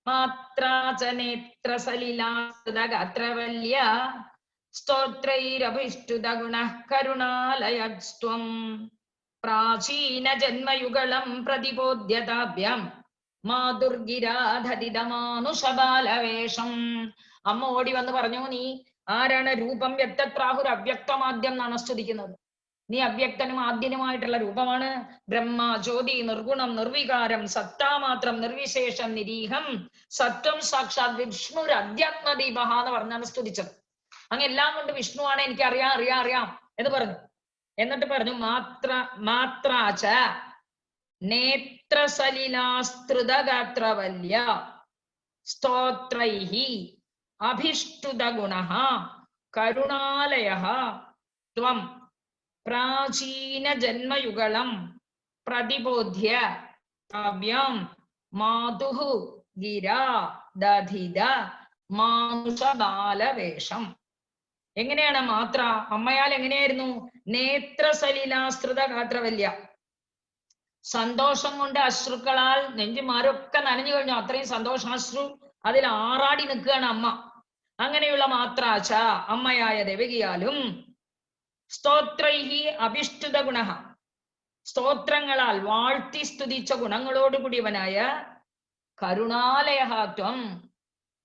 മാത്രാചനേത്ര സലിലാത്രവല്യ സ്തോത്രൈരഭിഷ്ടുത ഗുണ കരുണാലയസ്ത്വം പ്രാചീന ജന്മയുഗളം പ്രതിബോധ്യതാഭ്യം മാതുർഗിരാധതിതമാനുഷബാലവേഷം. അമ്മ ഓടി വന്ന് പറഞ്ഞു, നീ ആരാണ്? രൂപം വ്യക്തത്രാഹുർ അവ്യക്തമാദ്യം എന്നാണ് സ്തുതിക്കുന്നത്. നീ അവ്യക്തനും ആദ്യനുമായിട്ടുള്ള രൂപമാണ്. ബ്രഹ്മ ജ്യോതി നിർഗുണം നിർവികാരം സത്താമാത്രം നിർവിശേഷം നിരീഹം സത്വം സാക്ഷാത് വിഷ്ണുർ അധ്യാത്മദീപ എന്ന് പറഞ്ഞാണ് സ്തുതിച്ചത്. അങ്ങ് എല്ലാം കൊണ്ട് വിഷ്ണുവാണ്, എനിക്ക് അറിയാം എന്ന് പറഞ്ഞു. എന്നിട്ട് പറഞ്ഞു മാത്രാച നേത്രസലിലാസ്തൃതഗാത്രവല്യ സ്തോത്രൈഹി അഭിഷ്ടുത ഗുണഃ കരുണാലയഃ ത്വം പ്രാചീന ജന്മയുഗളം പ്രതിബോധ്യ കാവ്യം മാതുഃ ഗിരാ ദധിത മാനുഷബാലവേഷം. എങ്ങനെയാണ് മാത്ര? അമ്മയാൽ എങ്ങനെയായിരുന്നു? നേത്രസലിലാസ്തൃത ഗാത്രവല്യ, സന്തോഷം കൊണ്ട് അശ്രുക്കളാൽ നെഞ്ചുമാരൊക്കെ നനഞ്ഞു കഴിഞ്ഞു. അത്രയും സന്തോഷാശ്രു അതിൽ ആറാടി നിൽക്കുകയാണ് അമ്മ. അങ്ങനെയുള്ള മാത്രാച്ച അമ്മയായ ദേവകിയാലും സ്തോത്രൈഹി അഭിഷ്ടുത ഗുണ, സ്തോത്രങ്ങളാൽ വാഴ്ത്തി സ്തുതിച്ച ഗുണങ്ങളോടുകൂടിയവനായ കരുണാലയത്വം,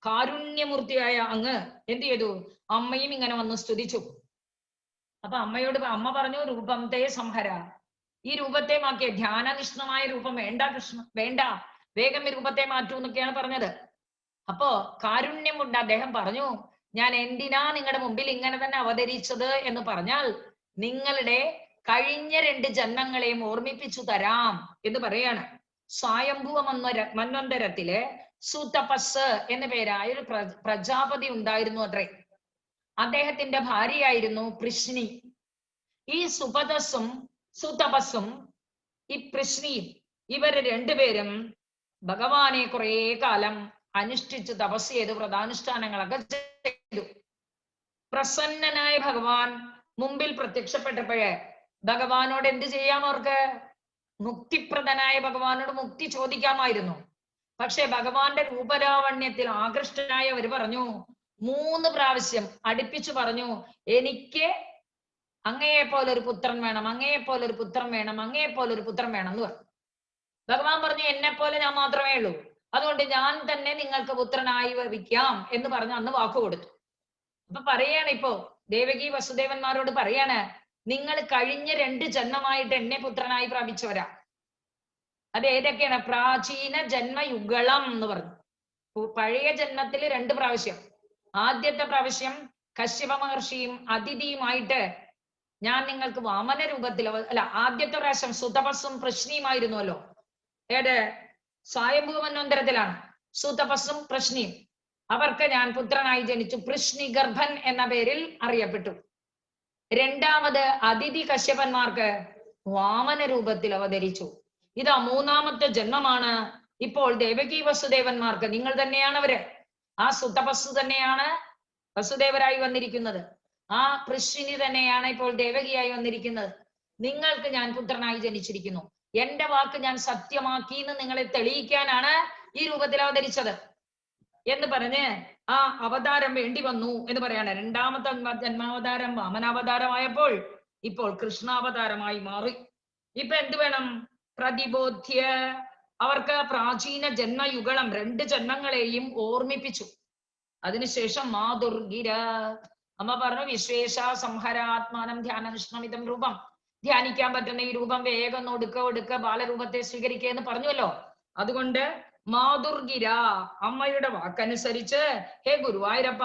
കാരുണ്യമൂർത്തിയായ അങ്ങ് എന്ത് ചെയ്തു? അമ്മയും ഇങ്ങനെ വന്ന് സ്തുതിച്ചു. അപ്പൊ അമ്മയോട് അമ്മ പറഞ്ഞു, രൂപം തേ സംഹര, ഈ രൂപത്തെ മാറ്റിയ ധ്യാനനിഷ്ഠമായ രൂപം വേണ്ട കൃഷ്ണ, വേണ്ട, വേഗം ഈ രൂപത്തെ മാറ്റൂ എന്നൊക്കെയാണ് പറഞ്ഞത്. അപ്പോ കാരുണ്യം കൊണ്ട് അദ്ദേഹം പറഞ്ഞു, ഞാൻ എന്തിനാ നിങ്ങളുടെ മുമ്പിൽ ഇങ്ങനെ തന്നെ അവതരിച്ചത് എന്ന് പറഞ്ഞാൽ നിങ്ങളുടെ കഴിഞ്ഞ 2 ജന്മങ്ങളെയും ഓർമ്മിപ്പിച്ചു തരാം എന്ന് പറയാണ്. സ്വയംഭുവ മന്വന്തരത്തില് സുതപസ് എന്ന പേരായ ഒരു പ്രജാപതി ഉണ്ടായിരുന്നു അത്രേ. അദ്ദേഹത്തിന്റെ ഭാര്യയായിരുന്നു പൃശ്നി. ഈ സുതപസ്സും ഈ പൃശ്നിയും ഇവര് 2 പേരും ഭഗവാനെ കുറെ കാലം അനുഷ്ഠിച്ച് തപസ് ചെയ്ത് വ്രതാനുഷ്ഠാനങ്ങളൊക്കെ ചെയ്തു. പ്രസന്നനായ ഭഗവാൻ മുമ്പിൽ പ്രത്യക്ഷപ്പെട്ടപ്പോഴേ ഭഗവാനോട് എന്ത് ചെയ്യാം? അവർക്ക് മുക്തിപ്രദനായ ഭഗവാനോട് മുക്തി ചോദിക്കാമായിരുന്നു. പക്ഷെ ഭഗവാന്റെ രൂപലാവണ്യത്തിൽ ആകൃഷ്ടനായ അവർ പറഞ്ഞു, 3 പ്രാവശ്യം അടുപ്പിച്ചു പറഞ്ഞു, എനിക്ക് അങ്ങയെ പോലൊരു പുത്രൻ വേണം, അങ്ങയെ പോലൊരു പുത്രൻ വേണം, അങ്ങയെ പോലൊരു പുത്രൻ വേണം എന്ന് പറഞ്ഞു. ഭഗവാൻ പറഞ്ഞു, എന്നെ പോലെ ഞാൻ മാത്രമേ ഉള്ളൂ, അതുകൊണ്ട് ഞാൻ തന്നെ നിങ്ങൾക്ക് പുത്രനായി ഭവിക്കാം എന്ന് പറഞ്ഞ് അന്ന് വാക്ക് കൊടുത്തു. അപ്പൊ പറയാണ്, ഇപ്പോ ദേവകി വസുദേവന്മാരോട് പറയാണ്, നിങ്ങൾ കഴിഞ്ഞ 2 ജന്മമായിട്ട് എന്നെ പുത്രനായി പ്രാപിച്ചവരാ. അത് ഏതൊക്കെയാണ്? പ്രാചീന ജന്മയുഗളം എന്ന് പറഞ്ഞു. പഴയ ജന്മത്തിൽ 2 പ്രാവശ്യം. ആദ്യത്തെ പ്രാവശ്യം കശ്യപ മഹർഷിയും അതിഥിയുമായിട്ട് ഞാൻ നിങ്ങൾക്ക് വാമന രൂപത്തിൽ, അല്ല, ആദ്യത്തെ പ്രാവശ്യം സുതപസ്സും പ്രശ്നിയുമായിരുന്നുവല്ലോ. ഏത്? സ്വയംഭൂ മന്വന്തരത്തിലാണ് സുതപസ്സും പ്രശ്നിയും. അവർക്ക് ഞാൻ പുത്രനായി ജനിച്ചു, പൃശ്നി ഗർഭൻ എന്ന പേരിൽ അറിയപ്പെട്ടു. രണ്ടാമത് അതിഥി കശ്യപന്മാർക്ക് വാമന രൂപത്തിൽ അവതരിച്ചു. ഇതാ 3ാമത്തെ ജന്മമാണ് ഇപ്പോൾ ദേവകി വസുദേവന്മാർക്ക്. നിങ്ങൾ തന്നെയാണ് അവര്. ആ സുതപസ്സു തന്നെയാണ് വസുദേവരായി വന്നിരിക്കുന്നത്. ആ പൃശ്നി തന്നെയാണ് ഇപ്പോൾ ദേവകിയായി വന്നിരിക്കുന്നത്. നിങ്ങൾക്ക് ഞാൻ പുത്രനായി ജനിച്ചിരിക്കുന്നു, എന്റെ വാക്ക് ഞാൻ സത്യമാക്കി എന്ന് നിങ്ങളെ തെളിയിക്കാനാണ് ഈ രൂപത്തിൽ അവതരിച്ചത് എന്ന് പറഞ്ഞ് ആ അവതാരം വേണ്ടി വന്നു എന്ന് പറയാണ്. 2ാമത്തെ ജന്മാവതാരം വാമനാവതാരമായപ്പോൾ ഇപ്പോൾ കൃഷ്ണാവതാരമായി മാറി. ഇപ്പൊ എന്ത് വേണം? പ്രതിബോധ്യ. അവർക്ക് പ്രാചീന ജന്മയുഗളം 2 ജന്മങ്ങളെയും ഓർമ്മിപ്പിച്ചു. അതിനുശേഷം മാതുർഗിര അമ്മ പറഞ്ഞു, വിശ്വേശ സംഹരാത്മാനം ധ്യാനനിഷ്ണമിതം രൂപം. ധ്യാനിക്കാൻ പറ്റുന്ന ഈ രൂപം വേഗം ഒടുക്ക ബാലരൂപത്തെ സ്വീകരിക്കുക എന്ന് പറഞ്ഞുവല്ലോ. അതുകൊണ്ട് മാതുർഗിര, അമ്മയുടെ വാക്കനുസരിച്ച്, ഹേ ഗുരുവായൂരപ്പ,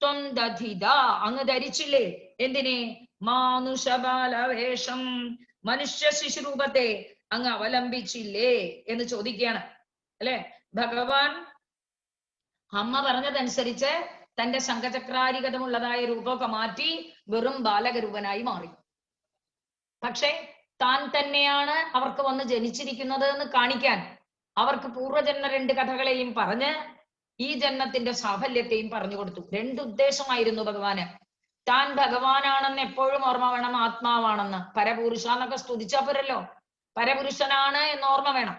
ത്വന്തധിത, അങ്ങ് ധരിച്ചില്ലേ? എന്തിനെ? മാനുഷബാലവേഷം, മനുഷ്യ ശിശുരൂപത്തെ അങ്ങ് അവലംബിച്ചില്ലേ എന്ന് ചോദിക്കുകയാണ് അല്ലെ. ഭഗവാൻ അമ്മ പറഞ്ഞതനുസരിച്ച് തന്റെ ശംഖചക്രാരികതമുള്ളതായ രൂപമൊക്കെ മാറ്റി വെറും ബാലകരൂപനായി മാറി. പക്ഷെ താൻ തന്നെയാണ് അവർക്ക് വന്ന് ജനിച്ചിരിക്കുന്നത് എന്ന് കാണിക്കാൻ അവർക്ക് പൂർവ്വജന്മ 2 കഥകളെയും പറഞ്ഞ് ഈ ജന്മത്തിന്റെ സാഫല്യത്തെയും പറഞ്ഞു കൊടുത്തു. 2 ഉദ്ദേശമായിരുന്നു ഭഗവാന്. താൻ ഭഗവാനാണെന്ന് എപ്പോഴും ഓർമ്മ വേണം, ആത്മാവാണെന്ന്. പരപുരുഷ എന്നൊക്കെ സ്തുതിച്ചാ പോരല്ലോ, പരപുരുഷനാണ് എന്ന് ഓർമ്മ വേണം.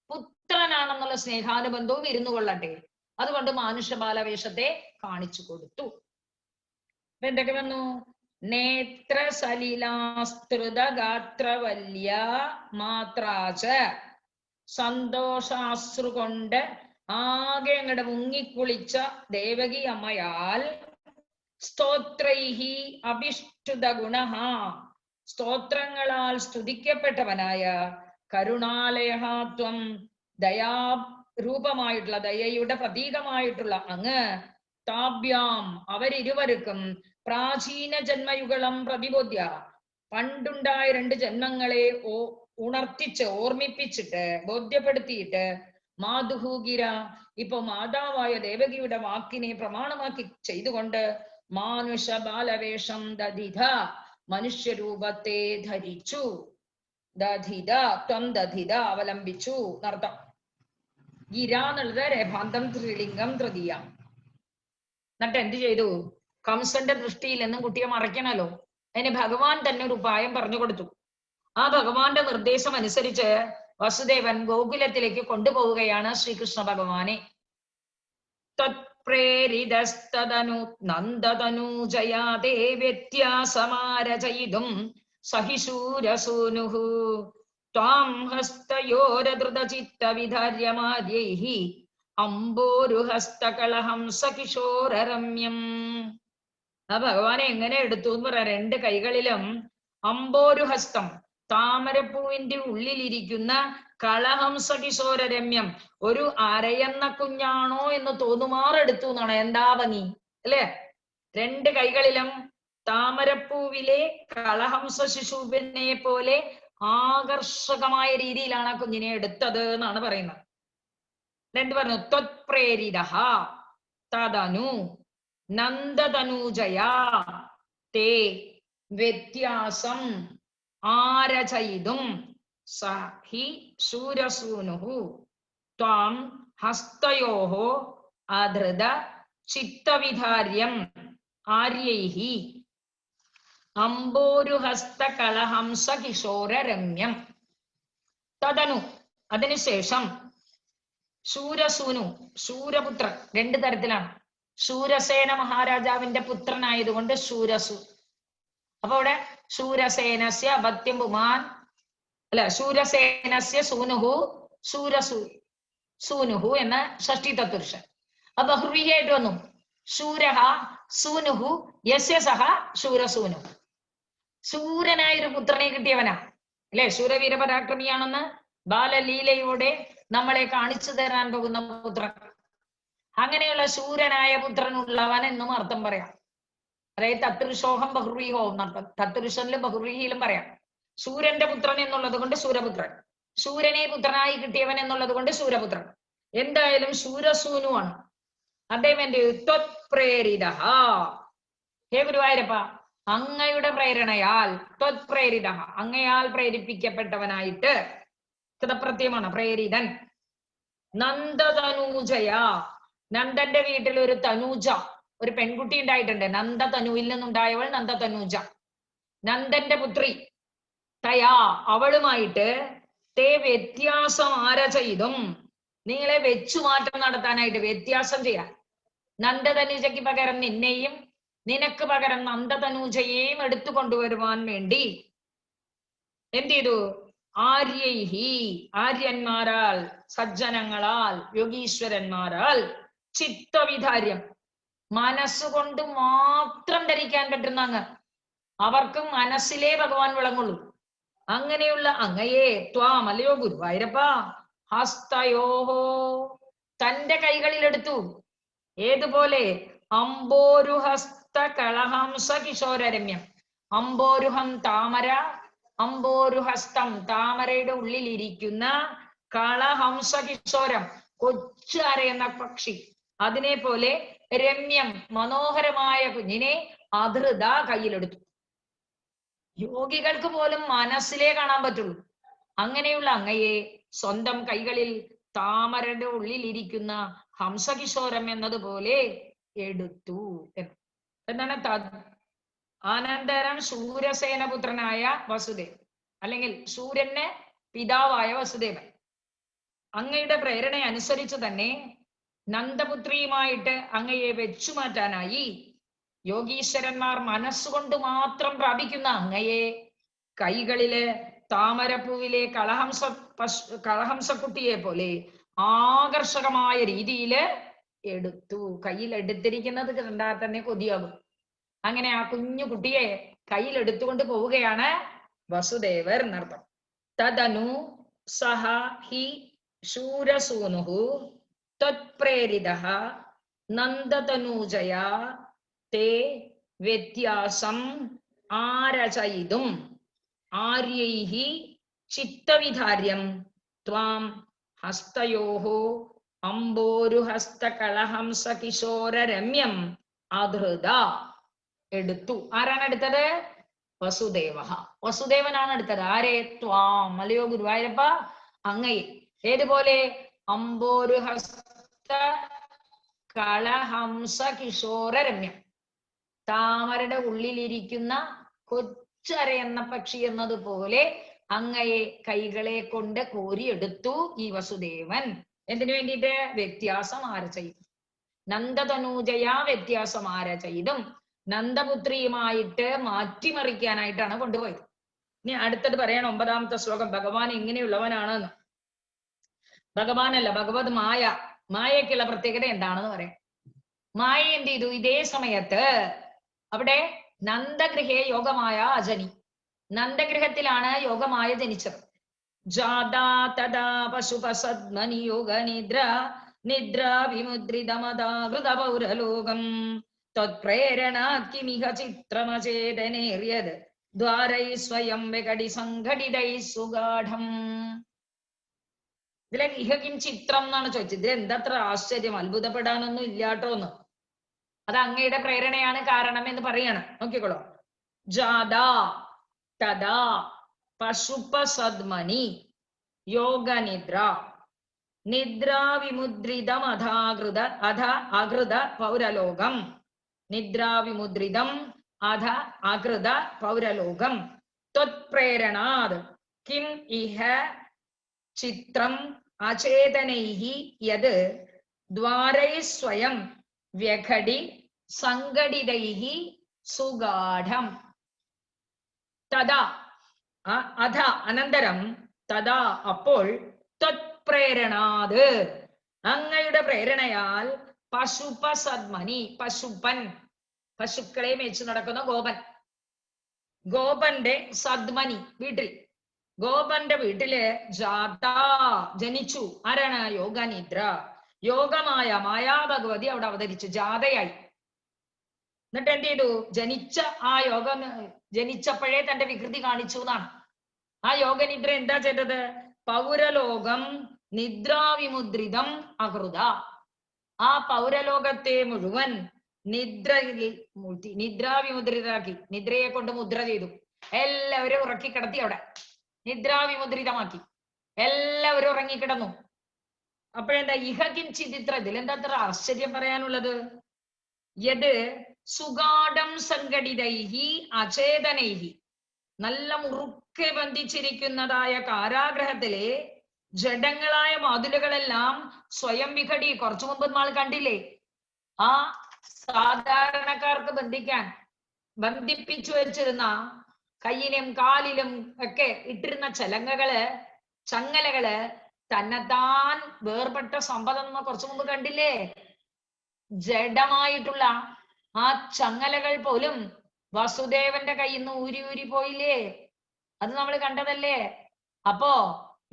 പുത്രനാണെന്നുള്ള സ്നേഹാനുബന്ധവും ഇരുന്നു കൊള്ളട്ടെ. അതുകൊണ്ട് മാനുഷബാലവേഷത്തെ കാണിച്ചു കൊടുത്തു. എന്തൊക്കെ വന്നു? നേത്ര സലിലാസ്തൃത ഗാത്രവല്യ മാത്രാച, സന്തോഷാശ്രു കൊണ്ട് ആകെ അങ്ങടെ മുങ്ങിക്കുളിച്ച ദേവകി അമ്മയാൽ സ്തോത്രൈഹി അഭിഷ്ടുത ഗുണഃ, സ്തോത്രങ്ങളാൽ സ്തുതിക്കപ്പെട്ടവനായ കരുണാലയത്വം, ദയാരൂപമായിട്ടുള്ള, ദയയുടെ പ്രതീകമായിട്ടുള്ള അങ്ങ് താഭ്യാം അവരിരുവർക്കും പ്രാചീന ജന്മയുഗളം പ്രതിബോധ്യ, പണ്ടുണ്ടായ 2 ജന്മങ്ങളെ ഉണർത്തിച്ച് ഓർമ്മിപ്പിച്ചിട്ട് ബോധ്യപ്പെടുത്തിയിട്ട് മാതുഹൂഗിര, ഇപ്പൊ മാതാവായ ദേവകിയുടെ വാക്കിനെ പ്രമാണമാക്കി ചെയ്തുകൊണ്ട് മാനുഷ ബാലവേഷം ദധിത, മനുഷ്യരൂപത്തെ ധരിച്ചു. ദധിത, ത്വം ദധിത, അവലംബിച്ചു എന്നർത്ഥം. ഗിര എന്നുള്ളത് രേഭാന്തം സ്ത്രീലിംഗം തൃതീയ. എന്നിട്ട് എന്ത് ചെയ്തു? കംസന്റെ ദൃഷ്ടിയിൽ നിന്നും കുട്ടിയെ മറയ്ക്കണല്ലോ. അതിന് ഭഗവാൻ തന്നെ ഒരു ഉപായം പറഞ്ഞു കൊടുത്തു. ആ ഭഗവാന്റെ നിർദ്ദേശം അനുസരിച്ച് വസുദേവൻ ഗോകുലത്തിലേക്ക് കൊണ്ടുപോവുകയാണ് ശ്രീകൃഷ്ണ ഭഗവാനെ. തത്പ്രേരിതസ്തദനു നന്ദതനൂജയാതേ വ്യത്യാസമാരചയിതും സഹിശൂരസൂനുഃ ത്വാം ഹസ്തയോരധൃതചിത്തവിധാര്യമാര്യൈഃ അംബോരുഹസ്തകളഹംസ കിശോരരമ്യം. ആ ഭഗവാനെ എങ്ങനെ എടുത്തു എന്ന് പറയാം. 2 കൈകളിലും അംബോരുഹസ്തം, താമരപ്പൂവിന്റെ ഉള്ളിലിരിക്കുന്ന കളഹംസ കിശോരരമ്യം, ഒരു അരയെന്ന കുഞ്ഞാണോ എന്ന് തോന്നുമാറെടുത്തു എന്നാണ്. എന്താ ഭംഗി അല്ലെ. 2 കൈകളിലും താമരപ്പൂവിലെ കളഹംസ ശിശുവിനെ പോലെ ആകർഷകമായ രീതിയിലാണ് ആ കുഞ്ഞിനെ എടുത്തത് എന്നാണ് പറയുന്നത്. എന്ത് പറഞ്ഞു? ത്വത്പ്രേരിത തദനു നന്ദതനൂജയ തേ വ്യത്യാസം ആരചയിതും സഹി ശൂരസൂനുഃ ത്വാം ഹസ്തയോഹോ ആധൃത ചിത്തവിധാര്യം ആര്യൈഹി അംബോരുഹസ്ത കളഹംസ കിശോര രമ്യം. തദനു അതിനുശേഷം ശൂരസൂനു, ശൂരപുത്രൻ, രണ്ടു തരത്തിലാണ്. ശൂരസേന മഹാരാജാവിന്റെ പുത്രനായതുകൊണ്ട് ശൂരസു. അപ്പൊ അവിടെ ശൂരസേനസ്യ അപത്യം പുമാൻ, അല്ല, ശൂരസേനസ്യ സൂനുഹു ശൂരസു സൂനുഹു എന്ന ഷഷ്ടി തത്പുരുഷൻ. അപ്പൊ ബഹുവ്രീഹിയായിട്ട് വന്നു. ശൂരഹ സൂനുഹു യസ്യ സഹ ശൂരസൂനു. ശൂരനായ ഒരു പുത്രനെ കിട്ടിയവനാ, അല്ലെ? ശൂരവീര പരാക്രമിയാണെന്ന് ബാലലീലയോടെ നമ്മളെ കാണിച്ചു തരാൻ പോകുന്ന പുത്രൻ. അങ്ങനെയുള്ള ശൂരനായ പുത്രനുള്ളവൻ എന്നും അർത്ഥം പറയാം. അതായത് തത്പുരുഷോഹം ബഹുവ്രീഹോം എന്നർത്ഥം. തത്പുരുഷനിലും ബഹുവ്രീഹിയിലും പറയാം. സൂര്യന്റെ പുത്രൻ എന്നുള്ളത് കൊണ്ട് ശൂരപുത്രൻ, ശൂരനെ പുത്രനായി കിട്ടിയവൻ എന്നുള്ളത് കൊണ്ട് ശൂരപുത്രൻ. എന്തായാലും ശൂരസൂനുവാണ് അദ്ദേഹം. എന്റെ ത്വത്പ്രേരിത, ഹേ ഗുരുവായൂരപ്പ, അങ്ങയുടെ പ്രേരണയാൽ, ത്വത്പ്രേരിത അങ്ങയാൽ പ്രേരിപ്പിക്കപ്പെട്ടവനായിട്ട്, കൃതപ്രത്യമാണ് പ്രേരിതൻ. നന്ദതനൂജയ, നന്ദന്റെ വീട്ടിൽ ഒരു തനൂജ, ഒരു പെൺകുട്ടി ഉണ്ടായിട്ടുണ്ട്. നന്ദതനുവിൽ നിന്നുണ്ടായവൾ നന്ദതനൂജ, നന്ദന്റെ പുത്രി. തയാ അവളുമായിട്ട് തേ വ്യത്യാസം ആര ചെയ്തും, നിങ്ങളെ വെച്ചുമാറ്റം നടത്താനായിട്ട്, വ്യത്യാസം ചെയ്യാൻ. നന്ദതനൂജയ്ക്ക് പകരം നിന്നെയും നിനക്ക് പകരം നന്ദതനൂജയെയും എടുത്തു കൊണ്ടുവരുവാൻ വേണ്ടി എന്ത് ചെയ്തു? ആര്യൈഹി ആര്യന്മാരാൽ, സജ്ജനങ്ങളാൽ, യോഗീശ്വരന്മാരാൽ, ചിത്തവിധാര്യം മനസ്സുകൊണ്ട് മാത്രം ധരിക്കാൻ പറ്റുന്ന അങ്ങ്, അവർക്ക് മനസ്സിലേ ഭഗവാൻ വിളങ്ങുള്ളൂ. അങ്ങനെയുള്ള അങ്ങയെ ത്വാം, അല്ലയോ ഗുരുവായൂരപ്പ, ഹസ്തയോഹോ തന്റെ കൈകളിലെടുത്തു. ഏതുപോലെ? അംബോരുഹസ്ത കളഹംസ കിശോരരമ്യം. അംബോരുഹം താമര, അംബോരുഹസ്തം താമരയുടെ ഉള്ളിലിരിക്കുന്ന, കളഹംസ കിശോരം കൊച്ചു അരയുന്ന പക്ഷി, അതിനെ പോലെ രമ്യം മനോഹരമായ കുഞ്ഞിനെ അധൃത കയ്യിലെടുത്തു. യോഗികൾക്ക് പോലും മനസ്സിലേ കാണാൻ പറ്റുള്ളൂ. അങ്ങനെയുള്ള അങ്ങയെ സ്വന്തം കൈകളിൽ താമരയുടെ ഉള്ളിലിരിക്കുന്ന ഹംസകിശോരം എന്നതുപോലെ എടുത്തു. എന്താണ്? അനന്തരം ശൂരസേനപുത്രനായ വസുദേവൻ, അല്ലെങ്കിൽ സൂര്യന് പിതാവായ വസുദേവൻ, അങ്ങയുടെ പ്രേരണ അനുസരിച്ച് തന്നെ നന്ദപുത്രിയുമായിട്ട് അങ്ങയെ വെച്ചുമാറ്റാനായി യോഗീശ്വരന്മാർ മനസ്സുകൊണ്ട് മാത്രം പ്രാപിക്കുന്ന അങ്ങയെ കൈകളില് താമരപ്പൂവിലെ കളഹംസക്കുട്ടിയെ പോലെ ആകർഷകമായ രീതിയില് എടുത്തു. കയ്യിൽ എടുത്തിരിക്കുന്നത് കണ്ടാൽ തന്നെ കൊതിയാകും. അങ്ങനെ ആ കുഞ്ഞു കുട്ടിയെ കയ്യിൽ എടുത്തുകൊണ്ട് പോവുകയാണ് വസുദേവർ എന്നർത്ഥം. തദനു സഹ ഹി ശൂരസൂനുഹു ത്വത്പ്രേരിതഃ നന്ദതനൂജയാ തേ വ്യത്യാസം ആരചയിതും ആര്യൈഹി ചിത്തവിധാര്യം ത്വാം ഹസ്തയോഹോ അംബോരുഹസ്തകളഹംസ കിശോരരമ്യം അധൃത എടുത്തു. ആരാണ് എടുത്തത്? വസുദേവ. വസുദേവനാണ് എടുത്തത്. ആരെ? ത്വാം, അല്ലയോ ഗുരുവായൂരപ്പ, അങ്ങയെ. ഏതുപോലെ? അംബോരുഹസ്ത കളഹംസ കിശോരരമ്യം, താമരയുടെ ഉള്ളിലിരിക്കുന്ന കൊച്ചരയെന്ന പക്ഷി എന്നതുപോലെ അങ്ങയെ കൈകളെ കൊണ്ട് കോരിയെടുത്തു ഈ വസുദേവൻ. എന്തിനു വേണ്ടിയിട്ട്? വ്യത്യാസം ആര ചെയ്തു. നന്ദതനൂജയാ വ്യത്യാസം ആര ചെയ്തും നന്ദപുത്രിയുമായിട്ട് മാറ്റിമറിക്കാനായിട്ടാണ് കൊണ്ടുപോയത്. ഇനി അടുത്തത് പറയണം, 9ാമത്തെ ശ്ലോകം. ഭഗവാൻ എങ്ങനെയുള്ളവനാണെന്ന്. ഭഗവാനല്ല, ഭഗവത് മായ. മായയ്ക്കുള്ള പ്രത്യേകത എന്താണെന്ന് പറയാം. മായ എന്ത് ചെയ്തു? ഇതേ സമയത്ത് അവിടെ നന്ദഗൃഹേ യോഗമായ അജനി, നന്ദഗൃഹത്തിലാണ് യോഗമായ ജനിച്ചത്. ജാതാ തദാ പശുപസദ്മനി യോഗ നിദ്ര നിദ്ര വിമുദ്രിതമദാഹൃതപൗരലോകം ത്വത്പ്രേരണാത്കിമിഹ ചിത്രമചേതനേര്യത് ദ്വാരൈ സ്വയം വികടി സംഘടിതൈ സുഗാഠം. ഇതിലെ ഇഹകിം ചിത്രം എന്നാണ് ചോദിച്ചത്. ഇത് എന്തത്ര ആശ്ചര്യം, അത്ഭുതപ്പെടാനൊന്നും ഇല്ലാട്ടോന്ന്. അത് അങ്ങയുടെ പ്രേരണയാണ് കാരണം എന്ന് പറയാണ്. നോക്കിക്കോളൂ. ജാതാ തദാ പശുപസദ്മനി യോഗനിദ്ര നിദ്രാവിമുദ്രിതം അധാകൃത അധ അകൃത പൗരലോകം. നിദ്രാവിമുദ്രിതം അധ അകൃത പൗരലോകം. ത്വത്പ്രേരണാത് കിം ഇഹ ചിത്രം അചേതനൈഃ യത് ദ്വാരൈ സ്വയം വ്യഘടി സംഘടിതൈഃ സുഗാഢം. തദാ അധ അനന്തരം തദാ അപ്പോൾ ത്വത്പ്രേരണാത് അങ്ങയുടെ പ്രേരണയാൽ പശുപസദ്മനി പശുപ്പൻ പശുക്കളെ മേച്ചു നടക്കുന്ന ഗോപൻ. ഗോപന്റെ സദ്മനി വീട്ടിൽ ഗോപന്റെ വീട്ടില് ജാതാ ജനിച്ചു. ആരാണ്? യോഗനിദ്ര. യോഗമായ മായാഭഗവതി അവിടെ അവതരിച്ചു, ജാതയായി. എന്നിട്ട് എന്ത് ചെയ്തു? ജനിച്ച ആ ജനിച്ചപ്പോഴേ തന്റെ വികൃതി കാണിച്ചു എന്നാണ്. ആ യോഗനിദ്ര എന്താ ചെയ്തത്? പൗരലോകം നിദ്രാവിമുദ്രിതം അകൃത. ആ പൗരലോകത്തെ മുഴുവൻ നിദ്രാവിമുദ്രിതമാക്കി. നിദ്രയെ കൊണ്ട് മുദ്ര ചെയ്തു. എല്ലാവരും ഉറക്കി കിടത്തി. അവിടെ നിദ്രാവിമുദ്രിതമാക്കി. എല്ലാവരും ഉറങ്ങിക്കിടന്നു. അപ്പോഴെന്താ? ഇഹ കിഞ്ചിത്ര. ഇതിലെന്താ അത്ര ആശ്ചര്യം പറയാനുള്ളത്? യത് സുഗാഢം സംഘടിതൈഹി അചേതനൈഹി. നല്ല മുറുക്കെ ബന്ധിച്ചിരിക്കുന്നതായ കാരാഗ്രഹത്തിലെ ജഡങ്ങളായ മതിലുകളെല്ലാം സ്വയം വിഘടി. കുറച്ചു മുമ്പ് നമ്മൾ കണ്ടില്ലേ? ആ സാധാരണക്കാർക്ക് ബന്ധിപ്പിച്ചു വെച്ചിരുന്ന കയ്യിലും കാലിലും ഒക്കെ ഇട്ടിരുന്ന ചങ്ങലകള് തന്നെത്താൻ വേർപെട്ട സമ്പതെന്ന് കുറച്ചു മുമ്പ് കണ്ടില്ലേ? ജഡമായിട്ടുള്ള ആ ചങ്ങലകൾ പോലും വസുദേവന്റെ കയ്യിൽ നിന്ന് ഊരി പോയില്ലേ? അത് നമ്മൾ കണ്ടതല്ലേ? അപ്പോ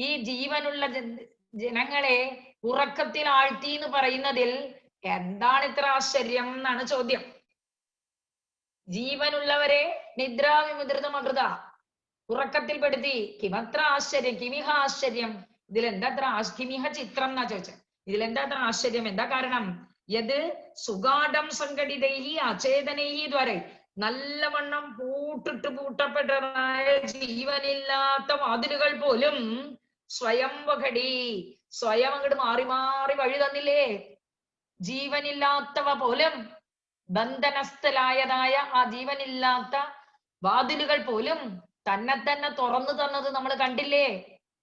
ഈ ജീവനുള്ള ജനങ്ങളെ ഉറക്കത്തിൽ ആഴ്ത്തി എന്ന് പറയുന്നതിൽ എന്താണ് ഇത്ര ആശ്ചര്യം എന്നാണ് ചോദ്യം. ജീവനുള്ളവരെ നിദ്രാവിമുദ്രിതമകൃത ഉറക്കത്തിൽപ്പെടുത്തി. കിമത്ര ആശ്ചര്യം, കിമിഹ ആശ്ചര്യം. ഇതിലെന്താ അത്ര കിമിഹ ചിത്രം എന്നാ ചോദിച്ചത്. ഇതിലെന്താ അത്ര ആശ്ചര്യം? എന്താ കാരണം? യത് സുഗാഢം സംഘടിതൈഹി അചേതനൈഹി ദ്വാരൈ. നല്ലവണ്ണം പൂട്ടപ്പെട്ടതായ ജീവനില്ലാത്ത വാതിലുകൾ പോലും സ്വയം വഘടി, സ്വയം അങ്ങോട്ട് മാറി വഴി തന്നില്ലേ? ജീവനില്ലാത്തവ പോലും, ബന്ധനസ്ഥലായതായ ആ ജീവനില്ലാത്ത വാതിലുകൾ പോലും തന്നെ തുറന്നു തന്നത് നമ്മൾ കണ്ടില്ലേ?